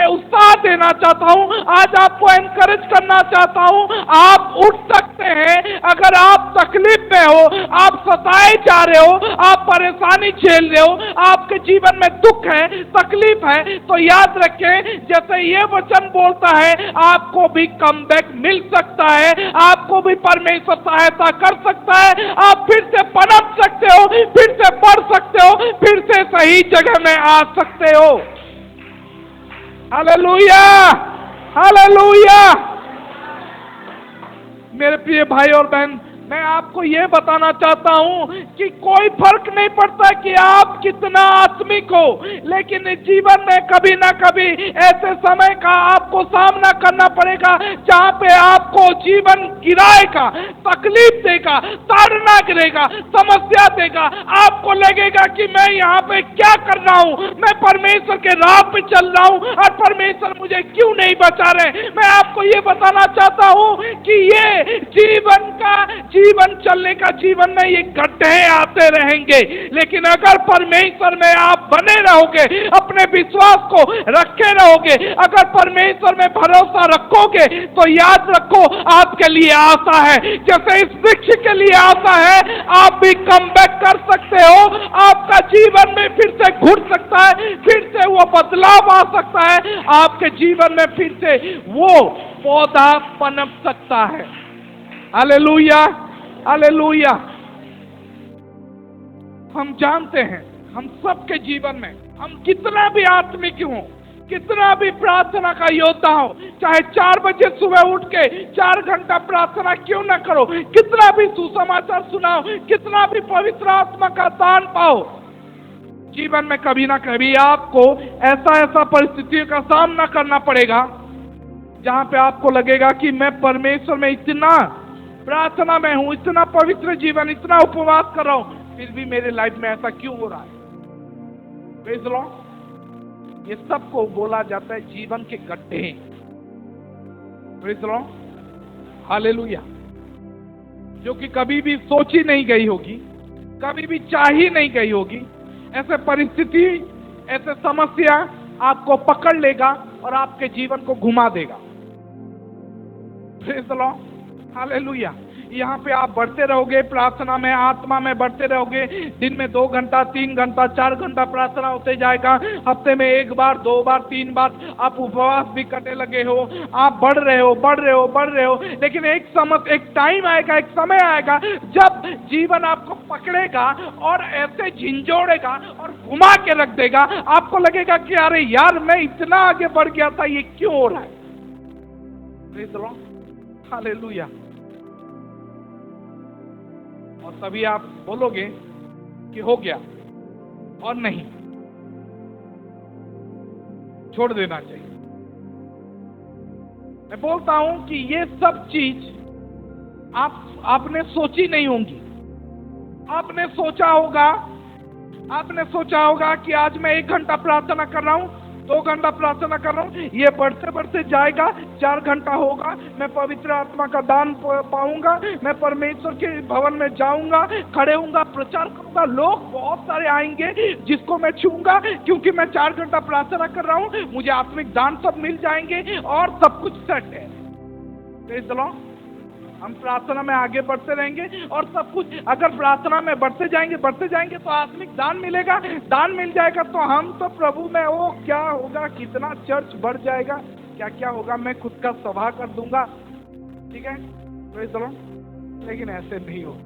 उत्साह देना चाहता हूँ, आज आपको एनकरेज करना चाहता हूँ। आप उठ सकते हैं। अगर आप तकलीफ में हो, आप सताए जा रहे हो, आप परेशानी झेल रहे हो, आपके जीवन में दुख है, तकलीफ है, तो याद रखें, जैसे ये वचन बोलता है, आपको भी कमबैक मिल सकता है, आपको भी परमेश्वर सहायता कर सकता है। आप फिर से पनप सकते हो, फिर से बढ़ सकते हो, फिर से सही जगह में आ सकते हो। Hallelujah, hallelujah. मेरे प्रिय भाई और बहन, मैं आपको यह बताना चाहता हूं कि कोई फर्क नहीं पड़ता कि आप कितना आत्मिक हो, लेकिन जीवन में कभी ना कभी ऐसे समय का आपको सामना करना पड़ेगा जहां पे आपको जीवन गिराएगा, तकलीफ देगा, ताड़ना गिरेगा, समस्या देगा। आपको लगेगा कि मैं यहाँ पे क्या कर रहा हूँ, मैं परमेश्वर के राह पे चल रहा हूँ और परमेश्वर मुझे क्यों नहीं बचा रहे। मैं आपको ये बताना चाहता हूँ कि ये जीवन चलने का, जीवन में ये गड्ढे आते रहेंगे, लेकिन अगर परमेश्वर में आप बने रहोगे, अपने विश्वास को रखे रहोगे, अगर परमेश्वर में भरोसा रखोगे, तो याद रखो आपके लिए आशा है। जैसे इस वृक्ष के लिए आशा है, आप भी कमबैक कर सकते हो। आपका जीवन में फिर से घुट सकता है, फिर से वो बदलाव आ सकता है, आपके जीवन में फिर से वो पौधा पनप सकता है। Hallelujah, hallelujah. हम जानते हैं, हम सबके जीवन में, हम कितना भी आत्मिक हो, कितना भी प्रार्थना का योद्धा हो, चाहे 4 बजे सुबह उठ के 4 घंटा प्रार्थना क्यों ना करो, कितना भी सुसमाचार सुनाओ, कितना भी पवित्र आत्मा का दान पाओ, जीवन में कभी ना कभी आपको ऐसा परिस्थितियों का सामना करना पड़ेगा जहां पे आपको लगेगा कि मैं परमेश्वर में इतना प्रार्थना में हूं, इतना पवित्र जीवन, इतना उपवास कर रहा हूं, फिर भी मेरे लाइफ में ऐसा क्यों हो रहा है। Praise the Lord. ये सब को बोला जाता है जीवन के गड्ढे। Praise the Lord, hallelujah. जो कि कभी भी सोची नहीं गई होगी, कभी भी चाही नहीं गई होगी। ऐसे परिस्थिति, ऐसे समस्या आपको पकड़ लेगा और आपके जीवन को घुमा देगा। Praise the Lord, hallelujah. यहाँ पे आप बढ़ते रहोगे प्रार्थना में, आत्मा में बढ़ते रहोगे। दिन में 2 घंटा, 3 घंटा, 4 घंटा प्रार्थना होते जाएगा। हफ्ते में 1 बार, 2 बार, 3 बार आप उपवास भी करने लगे हो। आप बढ़ रहे हो। लेकिन एक टाइम आएगा, एक समय आएगा जब जीवन आपको पकड़ेगा और ऐसे झिंझोड़ेगा और घुमा के रख देगा। आपको लगेगा कि अरे यार, मैं इतना आगे बढ़ गया था, ये क्यों हो रहा है। Praise the Lord, hallelujah. और तभी आप बोलोगे कि हो गया, और नहीं, छोड़ देना चाहिए। मैं बोलता हूं कि ये सब चीज आपने सोची नहीं होंगी। आपने सोचा होगा कि आज मैं 1 घंटा प्रार्थना कर रहा हूं, 2 घंटा प्रार्थना कर रहा हूं, ये बढ़ते बढ़ते जाएगा, 4 घंटा होगा, मैं पवित्र आत्मा का दान पाऊंगा, मैं परमेश्वर के भवन में जाऊंगा, खड़े होऊंगा, प्रचार करूंगा, लोग बहुत सारे आएंगे जिसको मैं छूंगा, क्योंकि मैं 4 घंटा प्रार्थना कर रहा हूं, मुझे आत्मिक दान सब मिल जाएंगे और सब कुछ सेट है। Praise the Lord. हम प्रार्थना में आगे बढ़ते रहेंगे और सब कुछ, अगर प्रार्थना में बढ़ते जाएंगे तो आत्मिक दान मिलेगा, दान मिल जाएगा तो हम तो प्रभु में, वो क्या होगा, कितना चर्च बढ़ जाएगा, क्या क्या होगा, मैं खुद का सभा कर दूंगा, ठीक है। Praise the Lord. लेकिन ऐसे नहीं होगा।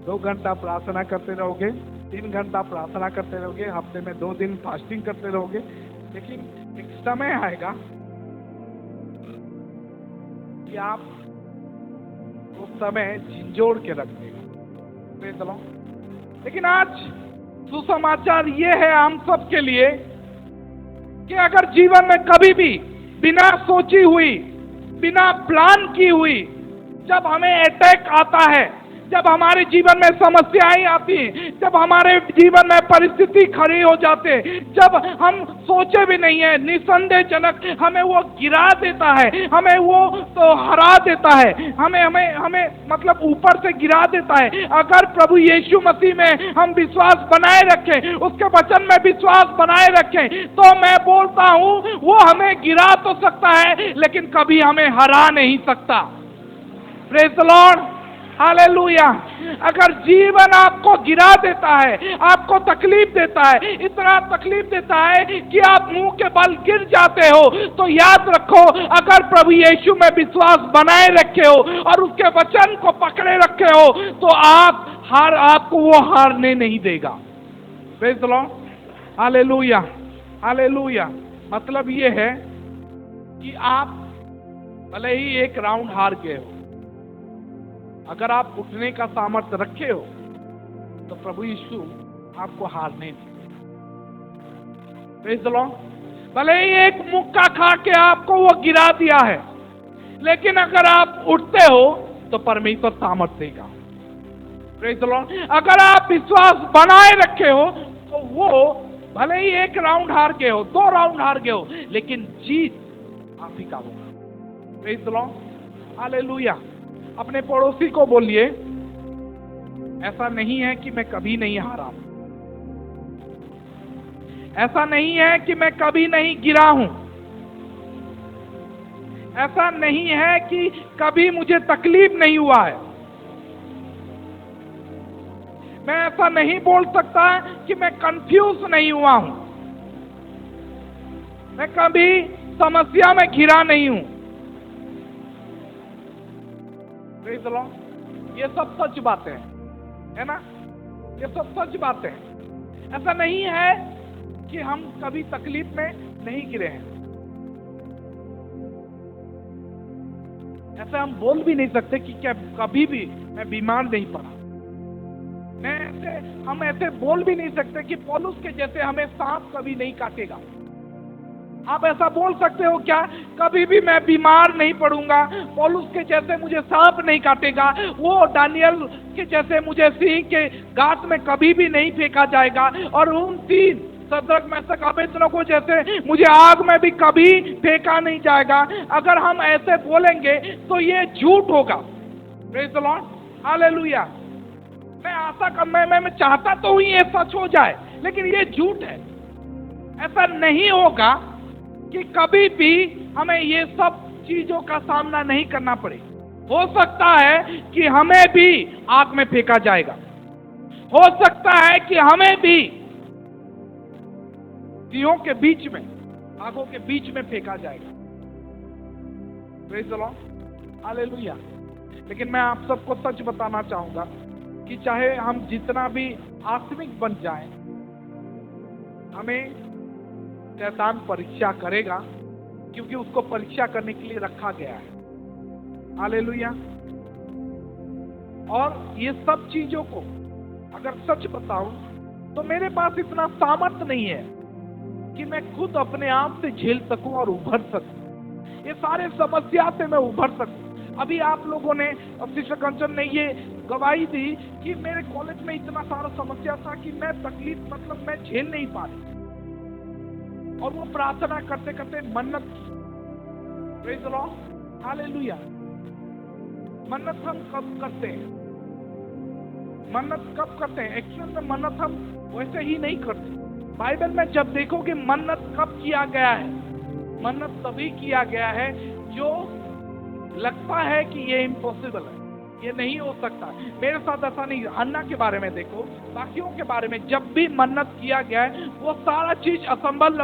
2 घंटा प्रार्थना करते रहोगे, 3 घंटा प्रार्थना करते रहोगे, हफ्ते में 2 दिन फास्टिंग करते रहोगे, लेकिन एक समय आएगा कि आप उस समय झिंझोड़ के रख देगा। लेकिन आज सुसमाचार ये है हम सब के लिए कि अगर जीवन में कभी भी बिना सोची हुई, बिना प्लान की हुई जब हमें अटैक आता है, जब हमारे जीवन में समस्याएं आती हैं, जब हमारे जीवन में परिस्थिति खड़ी हो जाते, जब हम सोचे भी नहीं है, निसंदेहजनक हमें वो गिरा देता है, हमें वो तो हरा देता है, हमें हमें हमें मतलब ऊपर से गिरा देता है। अगर प्रभु यीशु मसीह में हम विश्वास बनाए रखें, उसके वचन में विश्वास बनाए रखें, तो मैं बोलता हूं वो हमें गिरा तो सकता है लेकिन कभी हमें हरा नहीं सकता। Praise the Lord, hallelujah. अगर जीवन आपको गिरा देता है, आपको तकलीफ देता है, इतना तकलीफ देता है कि आप मुंह के बल गिर जाते हो, तो याद रखो, अगर प्रभु यीशु में विश्वास बनाए रखे हो और उसके वचन को पकड़े रखे हो, तो आपको वो हारने नहीं देगा। Praise the Lord, hallelujah, hallelujah. मतलब ये है कि आप भले ही एक राउंड हार गए हो, अगर आप उठने का सामर्थ्य रखे हो तो प्रभु यीशु आपको हारने नहीं। Praise the Lord. भले ही एक मुक्का खा के आपको वो गिरा दिया है, लेकिन अगर आप उठते हो तो परमेश्वर सामर्थ्य देगा। Praise the Lord. अगर आप विश्वास बनाए रखे हो तो वो भले ही एक राउंड हार गए हो, 2 राउंड हार गए हो, लेकिन जीत आप ही का होगा। Praise the Lord, hallelujah. अपने पड़ोसी को बोलिए, ऐसा नहीं है कि मैं कभी नहीं हारा, ऐसा नहीं है कि मैं कभी नहीं गिरा हूं, ऐसा नहीं है कि कभी मुझे तकलीफ नहीं हुआ है। मैं ऐसा नहीं बोल सकता कि मैं कंफ्यूज नहीं हुआ हूं, मैं कभी समस्या में घिरा नहीं हूं। Praise the Lord. ये सब सच बातें हैं, है ना? ये सब सच बातें हैं। ऐसा नहीं है कि हम कभी तकलीफ में नहीं गिरे हैं। ऐसा हम बोल भी नहीं सकते कि क्या कभी भी मैं बीमार नहीं पड़ा। हम ऐसे बोल भी नहीं सकते कि पौलुस के जैसे हमें सांप कभी नहीं काटेगा। आप ऐसा बोल सकते हो क्या? कभी भी मैं बीमार नहीं पड़ूंगा, पौलुस के जैसे मुझे सांप नहीं काटेगा, वो दानियल के जैसे मुझे सिंह के गांठ में कभी भी नहीं फेंका जाएगा, और उन 3 सदरक मेशक अबेदनगो को जैसे मुझे आग में भी कभी फेंका नहीं जाएगा। अगर हम ऐसे बोलेंगे तो ये झूठ होगा। Praise the Lord, hallelujah. मैं चाहता तो हूं ये सच हो जाए, लेकिन ये झूठ है। ऐसा नहीं होगा कि कभी भी हमें ये सब चीजों का सामना नहीं करना पड़े। हो सकता है कि हमें भी आग में फेंका जाएगा, हो सकता है कि हमें भी सिंहों के बीच में, आगों के बीच में फेंका जाएगा। Praise the Lord, hallelujah. लेकिन मैं आप सबको सच बताना चाहूंगा कि चाहे हम जितना भी आत्मिक बन जाएं, हमें शैतान परीक्षा करेगा, क्योंकि उसको परीक्षा करने के लिए रखा गया है। हालेलुया। और ये सब चीजों को अगर सच बताऊं तो मेरे पास इतना सामर्थ्य नहीं है कि मैं खुद अपने आप से झेल सकूं और उभर सकूं, ये सारे समस्या से मैं उभर सकूं। अभी आप लोगों ने, सिस्टर कंचन ने ये गवाही दी कि मेरे कॉलेज में इतना सारा समस्या था कि मैं तकलीफ मतलब मैं झेल नहीं पा रही, और वो प्रार्थना करते करते मन्नत की। Praise the Lord, hallelujah. मन्नत हम कब करते हैं? मन्नत कब करते हैं? एक्चुअल में मन्नत हम वैसे ही नहीं करते। बाइबल में जब देखोगे मन्नत कब किया गया है, मन्नत तभी किया गया है जो लगता है कि ये इम्पॉसिबल है, ये नहीं हो सकता। मेरे साथ ऐसा नहीं। हन्ना के बारे में देखो, बाकियों के बारे में, जब भी मन्नत किया गया है वो सारा चीज असंभव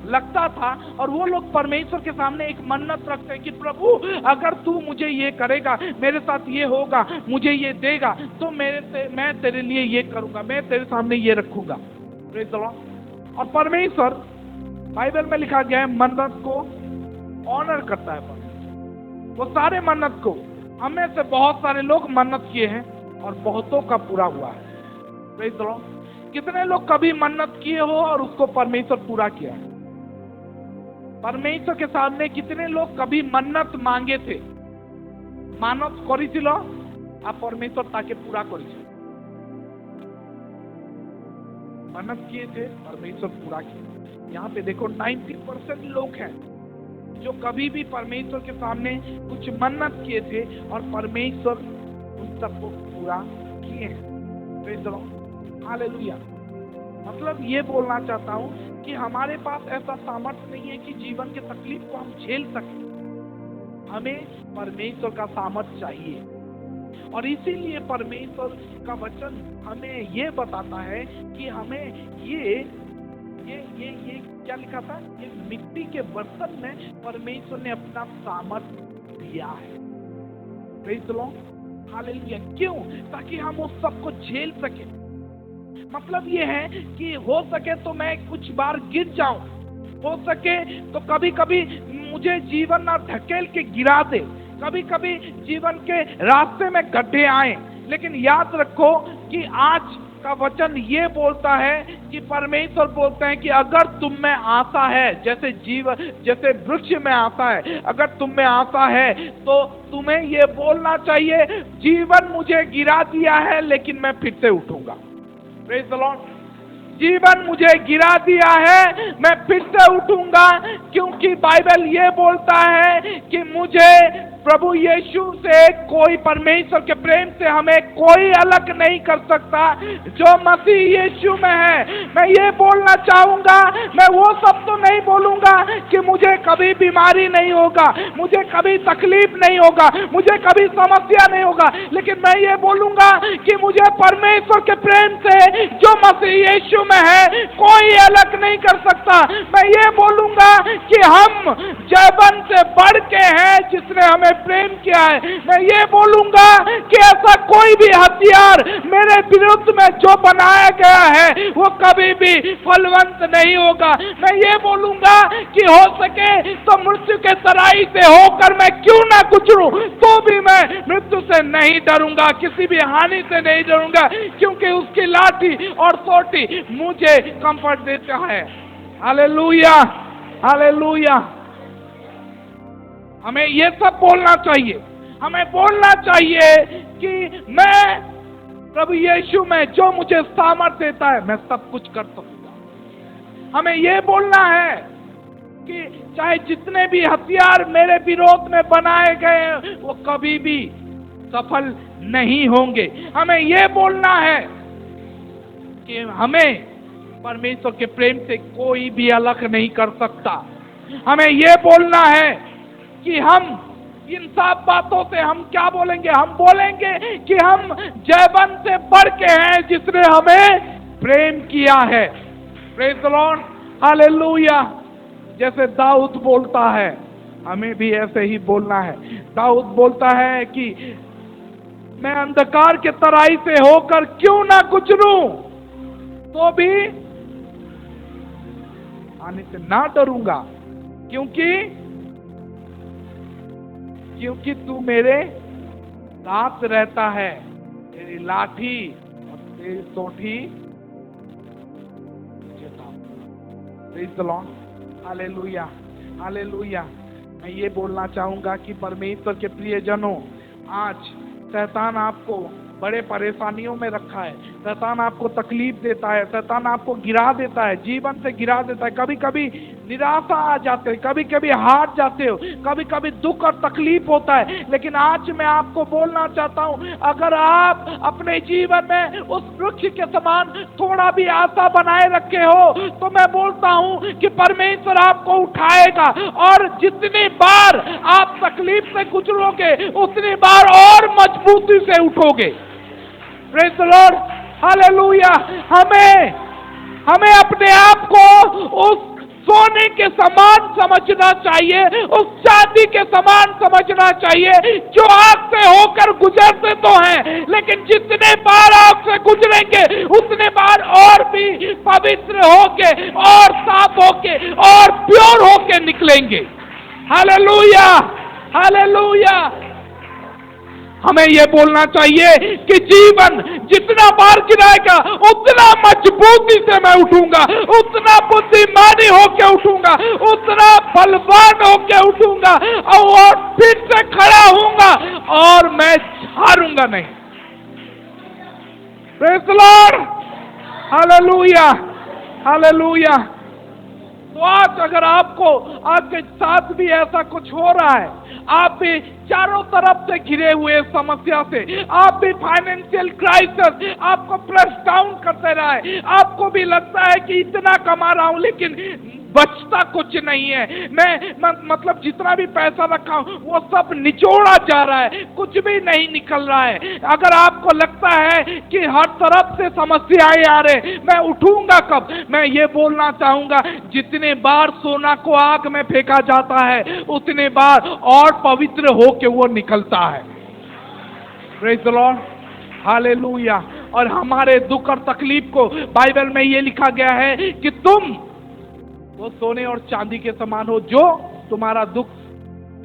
लगता था, और वो लोग परमेश्वर के सामने एक मन्नत रखते हैं कि प्रभु अगर तू मुझे ये करेगा, मेरे साथ ये होगा, मुझे ये देगा, तो मैं तेरे लिए ये करूंगा, मैं तेरे सामने ये रखूंगा। Praise the Lord. और परमेश्वर, बाइबल में लिखा गया है, मन्नत को ऑनर करता है। वो सारे मन्नत को, हमें से बहुत सारे लोग मन्नत किए हैं और बहुतों का पूरा हुआ है। Praise the Lord. कितने लोग कभी मन्नत किए हो और उसको परमेश्वर पूरा किया है? परमेश्वर के सामने कितने लोग कभी मन्नत मांगे थे? मानत करिছিল आप परमेश्वर ताके पूरा कर मन्नत किए थे, परमेश्वर पूरा किया। यहाँ पे देखो 90% लोग हैं जो कभी भी परमेश्वर के सामने कुछ मन्नत किए थे और परमेश्वर उन सबको पूरा किए हैं। Praise the Lord, hallelujah. मतलब ये बोलना चाहता हूँ कि हमारे पास ऐसा सामर्थ्य नहीं है कि जीवन के तकलीफ को हम झेल सकें। हमें परमेश्वर का सामर्थ्य चाहिए और इसीलिए परमेश्वर का वचन हमें ये बताता है कि हमें ये क्या लिखा था, ये मिट्टी के बर्तन में परमेश्वर ने अपना सामर्थ्य दिया है। Praise the Lord, hallelujah. क्यों? ताकि हम उस सब को झेल सके। मतलब ये है कि हो सके तो मैं कुछ बार गिर जाऊं, हो सके तो कभी कभी मुझे जीवन ना धकेल के गिरा दे, कभी कभी जीवन के रास्ते में गड्ढे आए, लेकिन याद रखो कि आज का वचन ये बोलता है कि परमेश्वर बोलते हैं कि अगर तुम में आशा है, जैसे वृक्ष में आशा है, अगर तुम में आशा है तो तुम्हें ये बोलना चाहिए, जीवन मुझे गिरा दिया है लेकिन मैं फिर से उठूंगा। प्रेज़ द लॉर्ड, जीवन मुझे गिरा दिया है, मैं फिर से उठूंगा, क्योंकि बाइबल ये बोलता है कि मुझे प्रभु यीशु से कोई, परमेश्वर के प्रेम से हमें कोई अलग नहीं कर सकता जो मसीह यीशु में है। मैं ये बोलना चाहूंगा, मैं वो सब तो नहीं बोलूंगा कि मुझे कभी बीमारी नहीं होगा, मुझे कभी तकलीफ नहीं होगा, मुझे कभी समस्या नहीं होगा, लेकिन मैं ये बोलूंगा कि मुझे परमेश्वर के प्रेम से जो मसीह यीशु में है कोई अलग नहीं कर सकता। मैं ये बोलूंगा कि हम जयवन से बढ़ के हैं जिसने हमें प्रेम किया है। मैं ये बोलूंगा कि ऐसा कोई भी हथियार मेरे विरुद्ध में जो बनाया गया है वो कभी भी फलवंत नहीं होगा। मैं ये बोलूंगा कि हो सके तो मृत्यु के तराई से होकर मैं क्यों ना गुजरूं, तो भी मैं मृत्यु से नहीं डरूंगा, किसी भी हानि से नहीं डरूंगा, क्योंकि उसकी लाठी और सोटी मुझे कंफर्ट देता है। Hallelujah, hallelujah. हमें ये सब बोलना चाहिए, हमें बोलना चाहिए कि मैं प्रभु यीशु में जो मुझे सामर्थ्य देता है मैं सब कुछ कर सकूंगा। हमें ये बोलना है कि चाहे जितने भी हथियार मेरे विरोध में बनाए गए हैं वो कभी भी सफल नहीं होंगे। हमें ये बोलना है कि हमें परमेश्वर के प्रेम से कोई भी अलग नहीं कर सकता। हमें ये बोलना है कि हम इन सब बातों से हम क्या बोलेंगे, हम बोलेंगे कि हम जयवन से बढ़ के हैं जिसने हमें प्रेम किया है। Praise the Lord, hallelujah. जैसे दाऊद बोलता है, हमें भी ऐसे ही बोलना है। दाऊद बोलता है कि मैं अंधकार के तराई से होकर क्यों ना गुजरूं, तो भी आने से ना डरूंगा, क्योंकि तू मेरे साथ रहता है, तेरी लाठी और तेरी सोटी मुझे ताकत। Praise the Lord, hallelujah, hallelujah. मैं ये बोलना चाहूंगा कि परमेश्वर के प्रियजनों, आज शैतान आपको बड़े परेशानियों में रखा है, शैतान आपको तकलीफ देता है, शैतान आपको गिरा देता है, जीवन से गिरा देता है। कभी कभी निराशा आ जाते हैं, कभी कभी हार जाते हो, कभी कभी दुख और तकलीफ होता है, लेकिन आज मैं आपको बोलना चाहता हूं, अगर आप अपने जीवन में उस वृक्ष के समान थोड़ा भी आशा बनाए रखे हो तो मैं बोलता हूं कि परमेश्वर आपको उठाएगा, और जितनी बार आप तकलीफ से गुजरोगे उतनी बार और मजबूती से उठोगे। Praise the Lord, hallelujah. हमें अपने आप को उस सोने के समान समझना चाहिए, उस चांदी के समान समझना चाहिए जो आग से होकर गुजरते तो हैं, लेकिन जितने बार आग से गुजरेंगे उतने बार और भी पवित्र होके और साफ होके और प्योर होके निकलेंगे। Hallelujah, hallelujah. हमें यह बोलना चाहिए कि जीवन जितना बार गिराएगा उतना मजबूती से मैं उठूंगा, उतना बुद्धिमानी होके उठूंगा, उतना बलवान होके उठूंगा और फिर से खड़ा होऊंगा और मैं हारूंगा नहीं। Praise the Lord, hallelujah, hallelujah. तो आज अगर आपको आपके साथ भी ऐसा कुछ हो रहा है, आप भी चारों तरफ से घिरे हुए समस्या से, आप भी फाइनेंशियल क्राइसिस आपको प्रेस डाउन करते रहा है, आपको भी लगता है कि इतना कमा रहा हूं लेकिन बचता कुछ नहीं है, मैं मतलब जितना भी पैसा रखा हूं वो सब निचोड़ा जा रहा है, कुछ भी नहीं निकल रहा है। अगर आपको लगता है कि हर तरफ से समस्याएं आ रहे, मैं उठूंगा कब, मैं ये बोलना चाहूंगा, जितने बार सोना को आग में फेंका जाता है उतने बार और पवित्र होके वो निकलता है। Praise the Lord, hallelujah. और हमारे दुख और तकलीफ को बाइबल में ये लिखा गया है कि तुम वो सोने और चांदी के समान हो, जो तुम्हारा दुख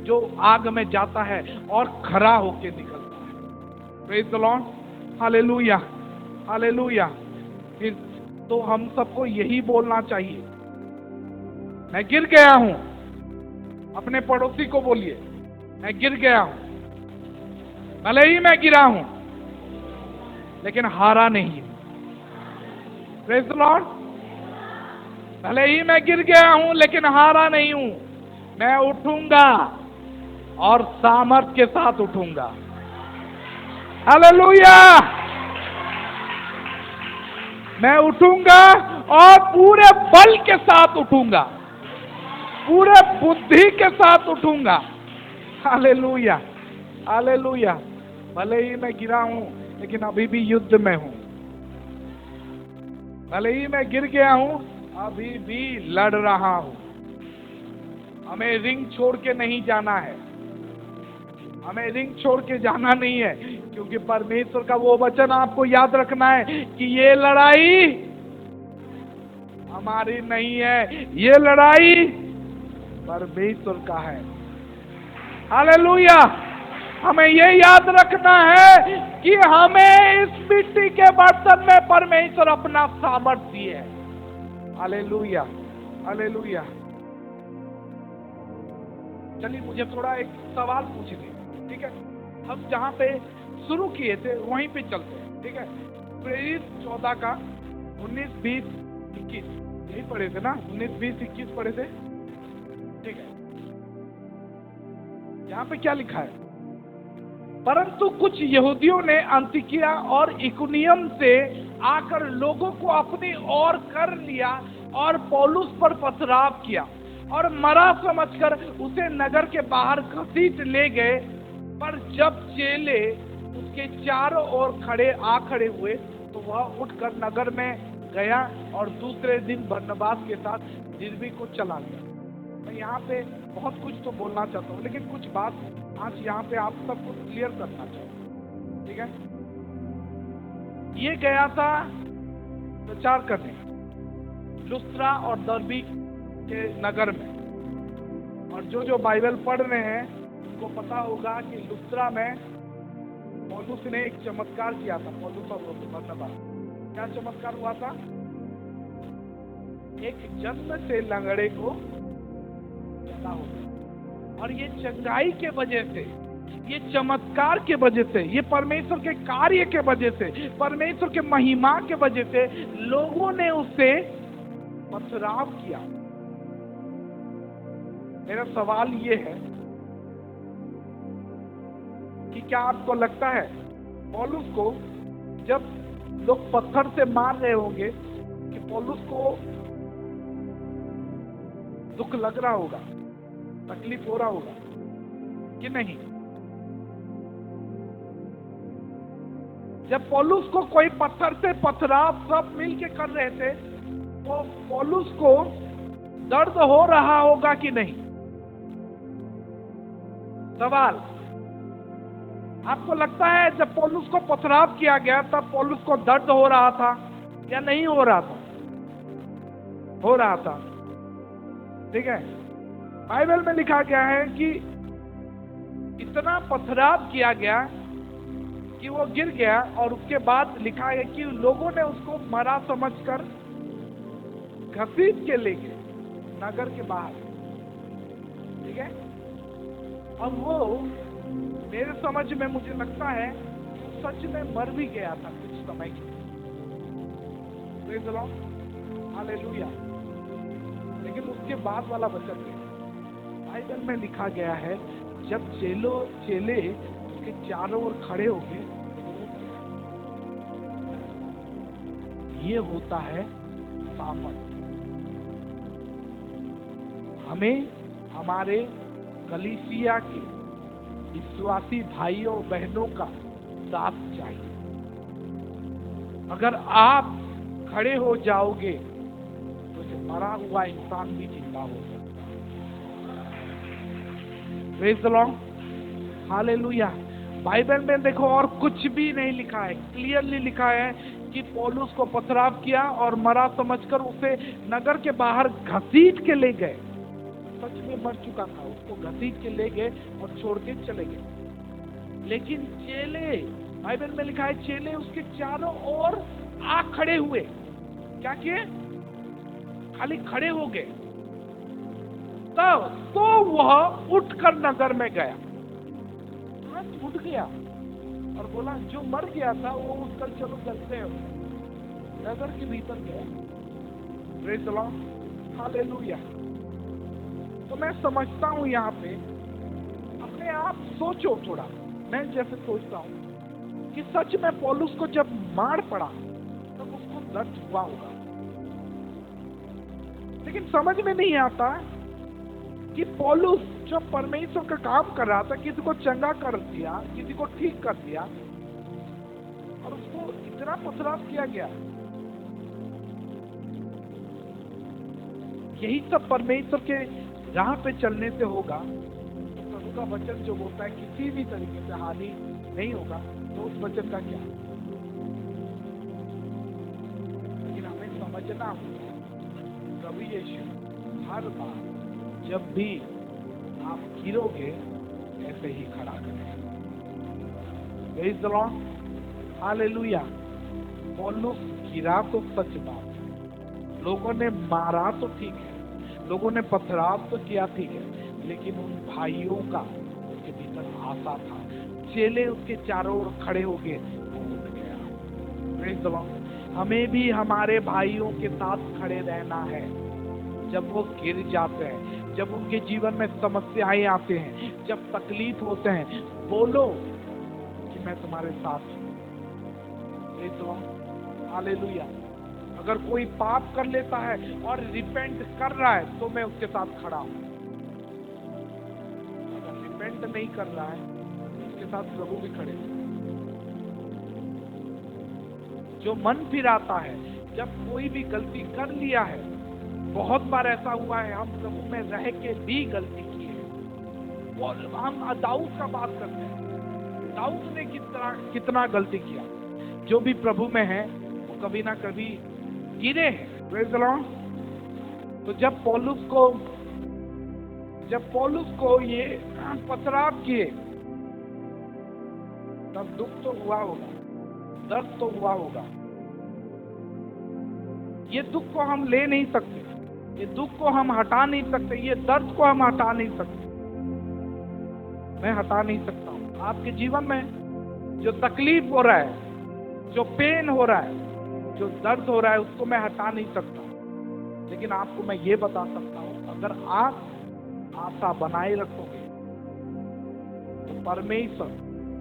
जो आग में जाता है और खरा होके निकलता है। Praise the Lord, hallelujah, hallelujah. फिर तो हम सबको यही बोलना चाहिए, मैं गिर गया हूं। अपने पड़ोसी को बोलिए, मैं गिर गया हूं, भले ही मैं गिरा हूं लेकिन हारा नहीं। प्रेज़ द लॉर्ड, भले ही मैं गिर गया हूं लेकिन हारा नहीं हूं, मैं उठूंगा और सामर्थ के साथ उठूंगा। हालेलुया, मैं उठूंगा और पूरे बल के साथ उठूंगा, पूरे बुद्धि के साथ उठूंगा। Hallelujah, hallelujah. भले ही मैं गिरा हूं लेकिन अभी भी युद्ध में हूं, भले ही मैं गिर गया हूं अभी भी लड़ रहा हूं। हमें रिंग छोड़ के नहीं जाना है, हमें रिंग छोड़ के जाना नहीं है, क्योंकि परमेश्वर का वो वचन आपको याद रखना है कि ये लड़ाई हमारी नहीं है, ये लड़ाई परमेश्वर का है। हालेलुया। हमें ये याद रखना है कि हमें इस मिट्टी के बर्तन में परमेश्वर अपना सामर्थ्य दिए है। Hallelujah, hallelujah. चलिए मुझे थोड़ा एक सवाल पूछिए, ठीक है? हम जहां पे शुरू किए थे वहीं पे चलते हैं, ठीक है? प्रेरित 14 का 19, 20, 21 यही पढ़े थे ना? 19, 20, 21 पढ़े थे, ठीक है? यहाँ पे क्या लिखा है? परंतु कुछ यहूदियों ने अंतिकिया और इकुनियम से आकर लोगों को अपनी ओर कर लिया और पौलुस पर पथराव किया और मरा समझकर उसे नगर के बाहर घसीट ले गए। पर जब चेले उसके चारों ओर खड़े हुए तो वह उठकर नगर में गया और दूसरे दिन बरनबास के साथ दिरबे को चला गया। मैं यहाँ पे बहुत कुछ तो बोलना चाहता हूँ, लेकिन कुछ बात आज यहाँ पे आप सबको क्लियर करना चाहूँ, ठीक है? ये गया था प्रचार करने लुस्त्रा और दरबी के नगर में, और जो बाइबल पढ़ रहे हैं उनको पता होगा कि लुस्त्रा में पौलुस ने एक चमत्कार किया था। पौलुस और बरनबास, क्या चमत्कार हुआ था? एक जन्म से लंगड़े को चला होगा, और ये चंगाई के वजह से, ये चमत्कार के वजह से, ये परमेश्वर के कार्य के वजह से, परमेश्वर के महिमा के वजह से लोगों ने उससे पथराव किया। मेरा सवाल ये है कि क्या आपको लगता है पौलुस को जब लोग पत्थर से मार रहे होंगे कि पौलुस को दुख लग रहा होगा, तकलीफ हो रहा होगा कि नहीं? जब पौलुस को कोई पत्थर से पथराव सब मिलके कर रहे थे तो पौलुस को दर्द हो रहा होगा कि नहीं? सवाल, आपको लगता है जब पौलुस को पथराव किया गया तब पौलुस को दर्द हो रहा था या नहीं हो रहा था? हो रहा था, ठीक है? बाइबल में लिखा गया है कि इतना पथराव किया गया कि वो गिर गया और उसके बाद लिखा है कि लोगों ने उसको मरा समझकर घसीट के ले गए नगर के बाहर। ठीक है, अब वो मेरे समझ में मुझे लगता है सच में मर भी गया था कुछ समय के लिए। Praise the Lord, hallelujah. लेकिन उसके बाद वाला वचन है बाइबल में लिखा गया है, जब चेले उसके चारों ओर खड़े हो गए। ये होता है सामर्थ। हमें हमारे कलीसिया के विश्वासी भाइयों बहनों का साथ चाहिए। अगर आप खड़े हो जाओगे तो जो मरा हुआ इंसान भी जिंदा हो सकता है। Praise the Lord, hallelujah. Bible में देखो और कुछ भी नहीं लिखा है, क्लियरली लिखा है कि पौलुस को पथराव किया और मरा समझकर उसे नगर के बाहर घसीट के ले गए। सच में मर चुका था, उसको घसीट के ले गए और छोड़ के चले गए। लेकिन चेले, बाइबल में लिखा है चेले उसके चारों ओर आ खड़े हुए। क्या किए? खाली खड़े हो गए। तब तो वह उठकर नगर में गया, तुरंत उठ गया और बोला जो मर गया था वो उठकर चलो चलते हैं। नगर के भीतर गया। Praise the Lord, hallelujah. तो मैं समझता हूं यहाँ पे अपने आप सोचो थोड़ा, मैं जैसे सोचता हूं कि सच में पौलुस को जब मार पड़ा तब उसको दर्द हुआ होगा, लेकिन समझ में नहीं आता कि पौलुस जो परमेश्वर का काम कर रहा था, किसी को चंगा कर दिया, किसी को ठीक कर दिया और उसको इतना पथराव किया गया। यही सब परमेश्वर के राह पे चलने से होगा। तो प्रभु का वचन जो बोलता है किसी भी तरीके से हानि नहीं होगा, तो उस वचन का क्या? लेकिन हमें समझना होगा प्रभु यीशु हर बार जब भी आप गिरोगे ऐसे ही खड़ा करें। Praise the Lord, hallelujah. पौलुस गिरा तो सच बात है, लोगों ने मारा तो ठीक है, लोगों ने पथराव तो किया ठीक है, लेकिन उन भाइयों का उसके भीतर आशा था। चेले उसके चारों ओर खड़े हो गए, वो उठ गया। Praise the Lord. हमें भी हमारे भाइयों के साथ खड़े रहना है जब वो गिर जाते हैं, जब उनके जीवन में समस्याएं आते हैं, जब तकलीफ होते हैं, बोलो कि मैं तुम्हारे साथ हूं। Praise the Lord, hallelujah. अगर कोई पाप कर लेता है और रिपेंट कर रहा है तो मैं उसके साथ खड़ा हूं। अगर रिपेंट नहीं कर रहा है उसके साथ प्रभु भी खड़े हैं। जो मन फिराता है, जब कोई भी गलती कर लिया है, बहुत बार ऐसा हुआ है हम प्रभु में रह के भी गलती की है। और हम दाऊद का बात करते हैं, दाऊद ने कितना गलती किया। जो भी प्रभु में है वो कभी ना कभी गिरे हैं। Praise the Lord. तो जब पौलुस को ये पथराव किए तब दुख तो हुआ होगा, दर्द तो हुआ होगा। ये दुख को हम ले नहीं सकते, ये दुख को हम हटा नहीं सकते, ये दर्द को हम हटा नहीं सकते। मैं हटा नहीं सकता हूं। आपके जीवन में जो तकलीफ हो रहा है, जो पेन हो रहा है, जो दर्द हो रहा है, उसको मैं हटा नहीं सकता, लेकिन आपको मैं ये बता सकता हूं, अगर आप आशा बनाए रखोगे तो परमेश्वर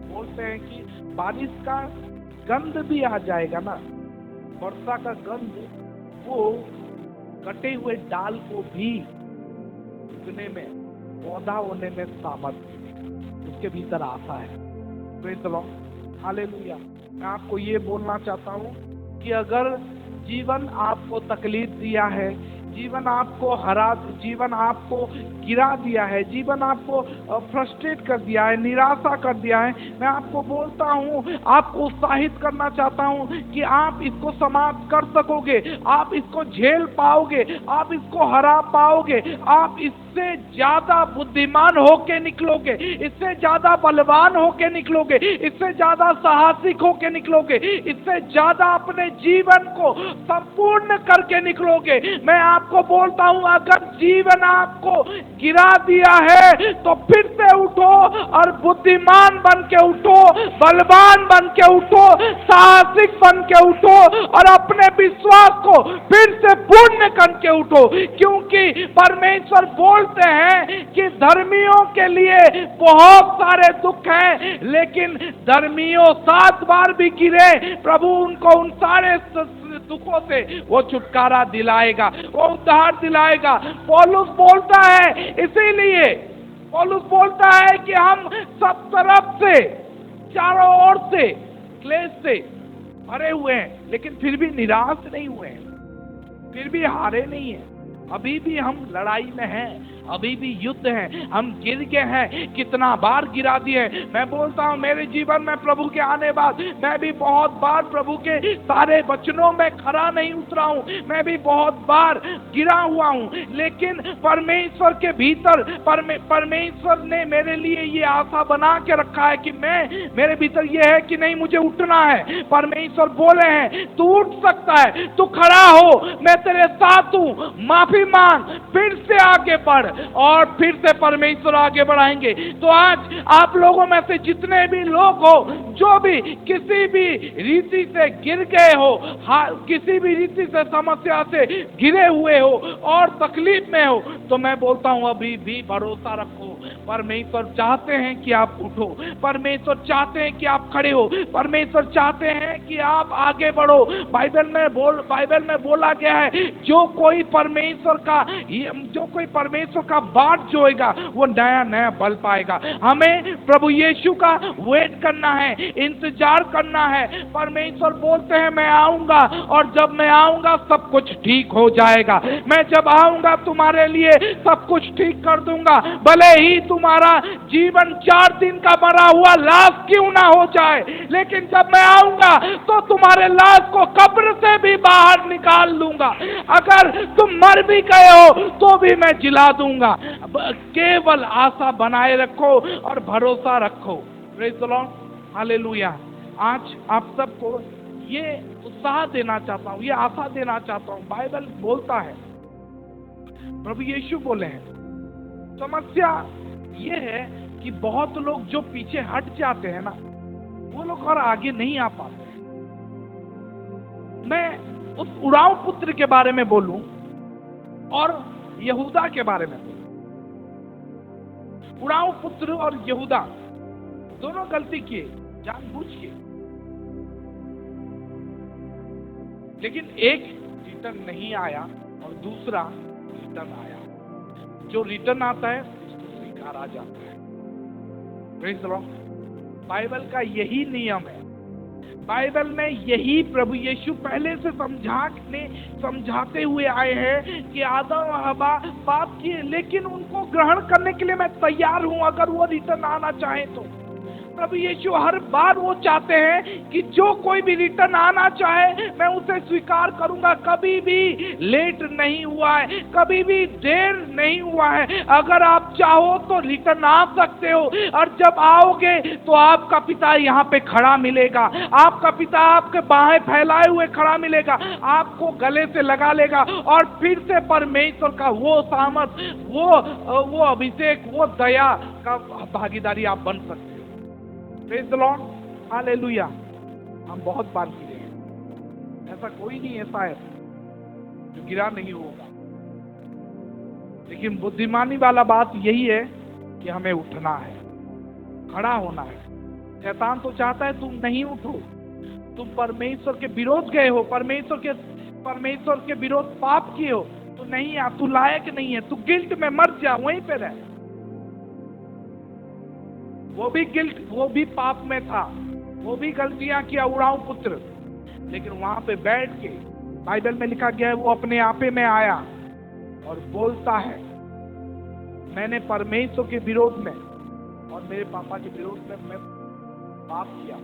बोलते हैं कि बारिश का गंध भी आ जाएगा ना, वर्षा का गंध वो कटे हुए डाल को भी उगने में, पौधा होने में सामर्थ्य देगा। उसके भीतर आशा है। Praise the Lord, hallelujah. मैं आपको ये बोलना चाहता हूँ कि अगर जीवन आपको तकलीफ दिया है, जीवन आपको जीवन आपको गिरा दिया है, जीवन आपको फ्रस्ट्रेट कर दिया है, निराशा कर दिया है, मैं आपको बोलता हूँ, आपको उत्साहित करना चाहता हूँ कि आप इसको समाप्त कर सकोगे, आप इसको झेल पाओगे, आप इसको हरा पाओगे, आप इससे ज्यादा बुद्धिमान होके निकलोगे, इससे ज्यादा बलवान होके निकलोगे, इससे ज्यादा साहसिक होके निकलोगे, इससे ज्यादा अपने जीवन को संपूर्ण करके निकलोगे। मैं आपको बोलता हूं, अगर जीवन आपको गिरा दिया है तो फिर से उठो और बुद्धिमान बन के उठो, बलवान बन के उठो, साहसिक बन के उठो और अपने विश्वास को फिर से पूर्ण करके उठो। क्योंकि परमेश्वर बोलते हैं कि धर्मियों के लिए बहुत सारे दुख हैं, लेकिन धर्मियों 7 बार भी गिरे, प्रभु उनको उन सारे दुखों से वो छुटकारा दिलाएगा, वो उद्धार दिलाएगा। पौलुस बोलता है, इसीलिए पौलुस बोलता है कि हम सब तरफ से, चारों ओर से क्लेश से भरे हुए हैं, लेकिन फिर भी निराश नहीं हुए हैं, फिर भी हारे नहीं हैं। अभी भी हम लड़ाई में हैं, अभी भी युद्ध है, हम गिर गए हैं, कितना बार गिरा दिए। मैं बोलता हूँ, मेरे जीवन में प्रभु के आने बाद मैं भी बहुत बार प्रभु के सारे वचनों में खरा नहीं उतरा हूँ, मैं भी बहुत बार गिरा हुआ हूँ, लेकिन परमेश्वर के भीतर परमेश्वर ने मेरे लिए ये आशा बना के रखा है कि मेरे भीतर ये है कि नहीं, मुझे उठना है। परमेश्वर बोले हैं, तू उठ सकता है, तू खड़ा हो, मैं तेरे साथ हूँ, माफी मांग, फिर से आगे बढ़, और फिर से परमेश्वर आगे बढ़ाएंगे। तो आज आप लोगों में से जितने भी लोग हो, जो भी किसी भी रीति से गिर गए हो, किसी भी रीति से समस्या से गिरे हुए हो और तकलीफ में हो, तो मैं बोलता हूं, अभी भी भरोसा रखो। परमेश्वर चाहते हैं कि आप उठो, परमेश्वर चाहते हैं कि आप खड़े हो, परमेश्वर चाहते हैं कि आप आगे बढ़ो। बाइबल में बोला गया है, जो कोई परमेश्वर का बाट जोएगा वो नया नया बल पाएगा। हमें प्रभु यीशु का वेट करना है, इंतजार करना है। परमेश्वर बोलते हैं, मैं आऊंगा और जब मैं आऊंगा सब कुछ ठीक हो जाएगा, मैं जब आऊंगा तुम्हारे लिए सब कुछ ठीक कर दूंगा, भले ही तुम्हारा जीवन 4 दिन का मरा हुआ लाश क्यों ना हो जाए, लेकिन जब मैं आऊंगा तो तुम्हारे लाश को कब्र से भी बाहर निकाल लूंगा। अगर तुम मर भी गए हो तो भी मैं जिला दूंगा। केवल आशा बनाए रखो और भरोसा रखो। Praise the Lord, hallelujah. आज आप सबको ये उत्साह देना चाहता हूँ, ये आशा देना चाहता हूँ। बाइबल बोलता है, प्रभु यीशु बोले हैं, समस्या ये है कि बहुत लोग जो पीछे हट जाते हैं ना, वो लोग और आगे नहीं आ पाते। मैं उस उड़ाऊ पुत्र के बारे में बोलूं और यहूदा के बारे में बोलूं। उड़ाऊ पुत्र और यहूदा दोनों गलती किए, जानबूझ के, लेकिन एक रिटर्न नहीं आया और दूसरा रिटर्न आया। जो रिटर्न आता है उसको स्वीकार आ जाता है। Praise the Lord. बाइबल का यही नियम है, बाइबल में यही प्रभु यीशु पहले से समझाते हुए आए हैं कि आदम और हवा पाप किए, लेकिन उनको ग्रहण करने के लिए मैं तैयार हूं अगर वो रिटर्न आना चाहे तो। प्रभु यीशु हर बार वो चाहते हैं कि जो कोई भी रिटर्न आना चाहे मैं उसे स्वीकार करूंगा। कभी भी लेट नहीं हुआ है, कभी भी देर नहीं हुआ है। अगर आप चाहो तो रिटर्न आ सकते हो, और जब आओगे तो आपका पिता यहाँ पे खड़ा मिलेगा, आपका पिता आपके बाहें फैलाए हुए खड़ा मिलेगा, आपको गले से लगा लेगा और फिर से परमेश्वर का वो सामर्थ, वो अभिषेक, वो दया का भागीदारी आप बन सकते हो। Praise the Lord, hallelujah. हम बहुत बार गिरे हैं, ऐसा कोई नहीं है शायद जो गिरा नहीं होगा, लेकिन बुद्धिमानी वाला बात यही है कि हमें उठना है, खड़ा होना है। शैतान तो चाहता है तुम नहीं उठो, तुम परमेश्वर के विरोध गए हो, परमेश्वर के विरोध पाप किए हो, तो नहीं यार, तू लायक नहीं है, तू गिल्ट में मर जा, वहीं पे रह। वो भी गिल्ट, वो भी पाप में था, वो भी गलतियां किया, उड़ाऊ पुत्र, लेकिन वहां पे बैठ के बाइबल में लिखा गया है वो अपने आपे में आया, और बोलता है मैंने परमेश्वर के विरोध में और मेरे पापा के विरोध में मैं पाप किया,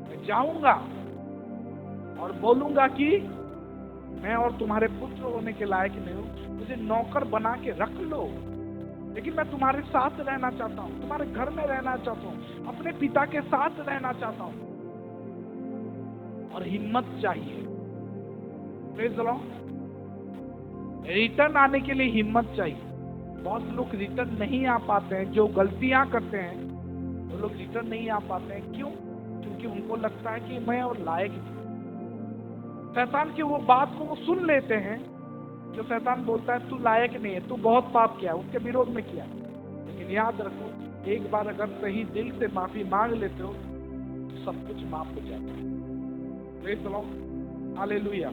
मैं जाऊंगा और बोलूंगा कि मैं और तुम्हारे पुत्र होने के लायक नहीं हूं, मुझे नौकर बना के रख लो, लेकिन मैं तुम्हारे साथ रहना चाहता हूं, तुम्हारे घर में रहना चाहता हूं, अपने पिता के साथ रहना चाहता हूं। और हिम्मत चाहिए, प्रेज़ द लॉर्ड। रिटर्न आने के लिए हिम्मत चाहिए। बहुत लोग रिटर्न नहीं आ पाते हैं, जो गलतियां करते हैं वो लोग रिटर्न नहीं आ पाते हैं। क्यों? क्योंकि उनको लगता है कि मैं और लायक नहीं। शैतान की वो बात को वो सुन लेते हैं, जो शैतान बोलता है तू लायक नहीं है, तू बहुत पाप किया, उसके विरोध में किया। लेकिन याद रखो, एक बार अगर सही दिल से माफी मांग लेते हो तो सब कुछ माफ हो जाता है। Praise the Lord, hallelujah.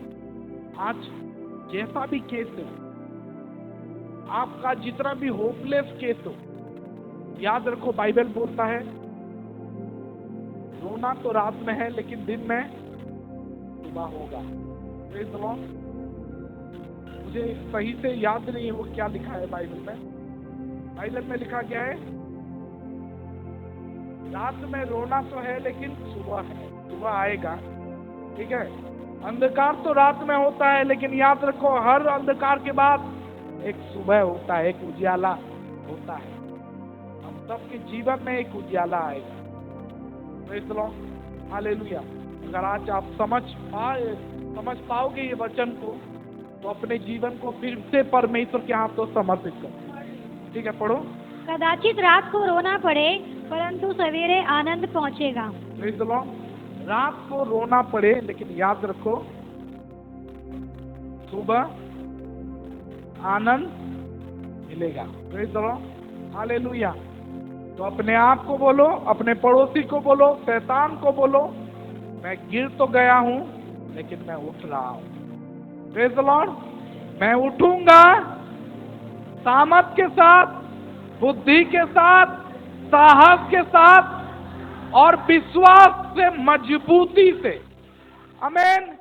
आज जैसा भी केस हो, आपका जितना भी होपलेस केस हो, याद रखो बाइबल बोलता है रोना तो रात में है लेकिन दिन में सुबह होगा। Praise the Lord. मुझे सही से याद नहीं है वो क्या लिखा है बाइबल में। बाइबल में लिखा गया है रात में रोना तो है लेकिन सुबह है, सुबह आएगा। ठीक है, अंधकार तो रात में होता है, लेकिन याद रखो हर अंधकार के बाद एक सुबह होता है, एक उजियाला होता है। हम सबके जीवन में एक उजियाला आएगा। Praise the Lord, hallelujah. अगर आज आप समझ पाओगे ये वचन को, तो अपने जीवन को फिर से परमेश्वर के हाथों समर्पित करो। ठीक है, पढ़ो। कदाचित रात को रोना पड़े परंतु सवेरे आनंद पहुंचेगा। Praise the Lord. रात को रोना पड़े लेकिन याद रखो सुबह आनंद मिलेगा। Praise the Lord, hallelujah. तो अपने आप को बोलो, अपने पड़ोसी को बोलो, शैतान को बोलो, मैं गिर तो गया हूं लेकिन मैं उठ रहा हूं। Praise the Lord. मैं उठूंगा सामर्थ के साथ, बुद्धि के साथ, साहस के साथ और विश्वास से, मजबूती से। आमीन।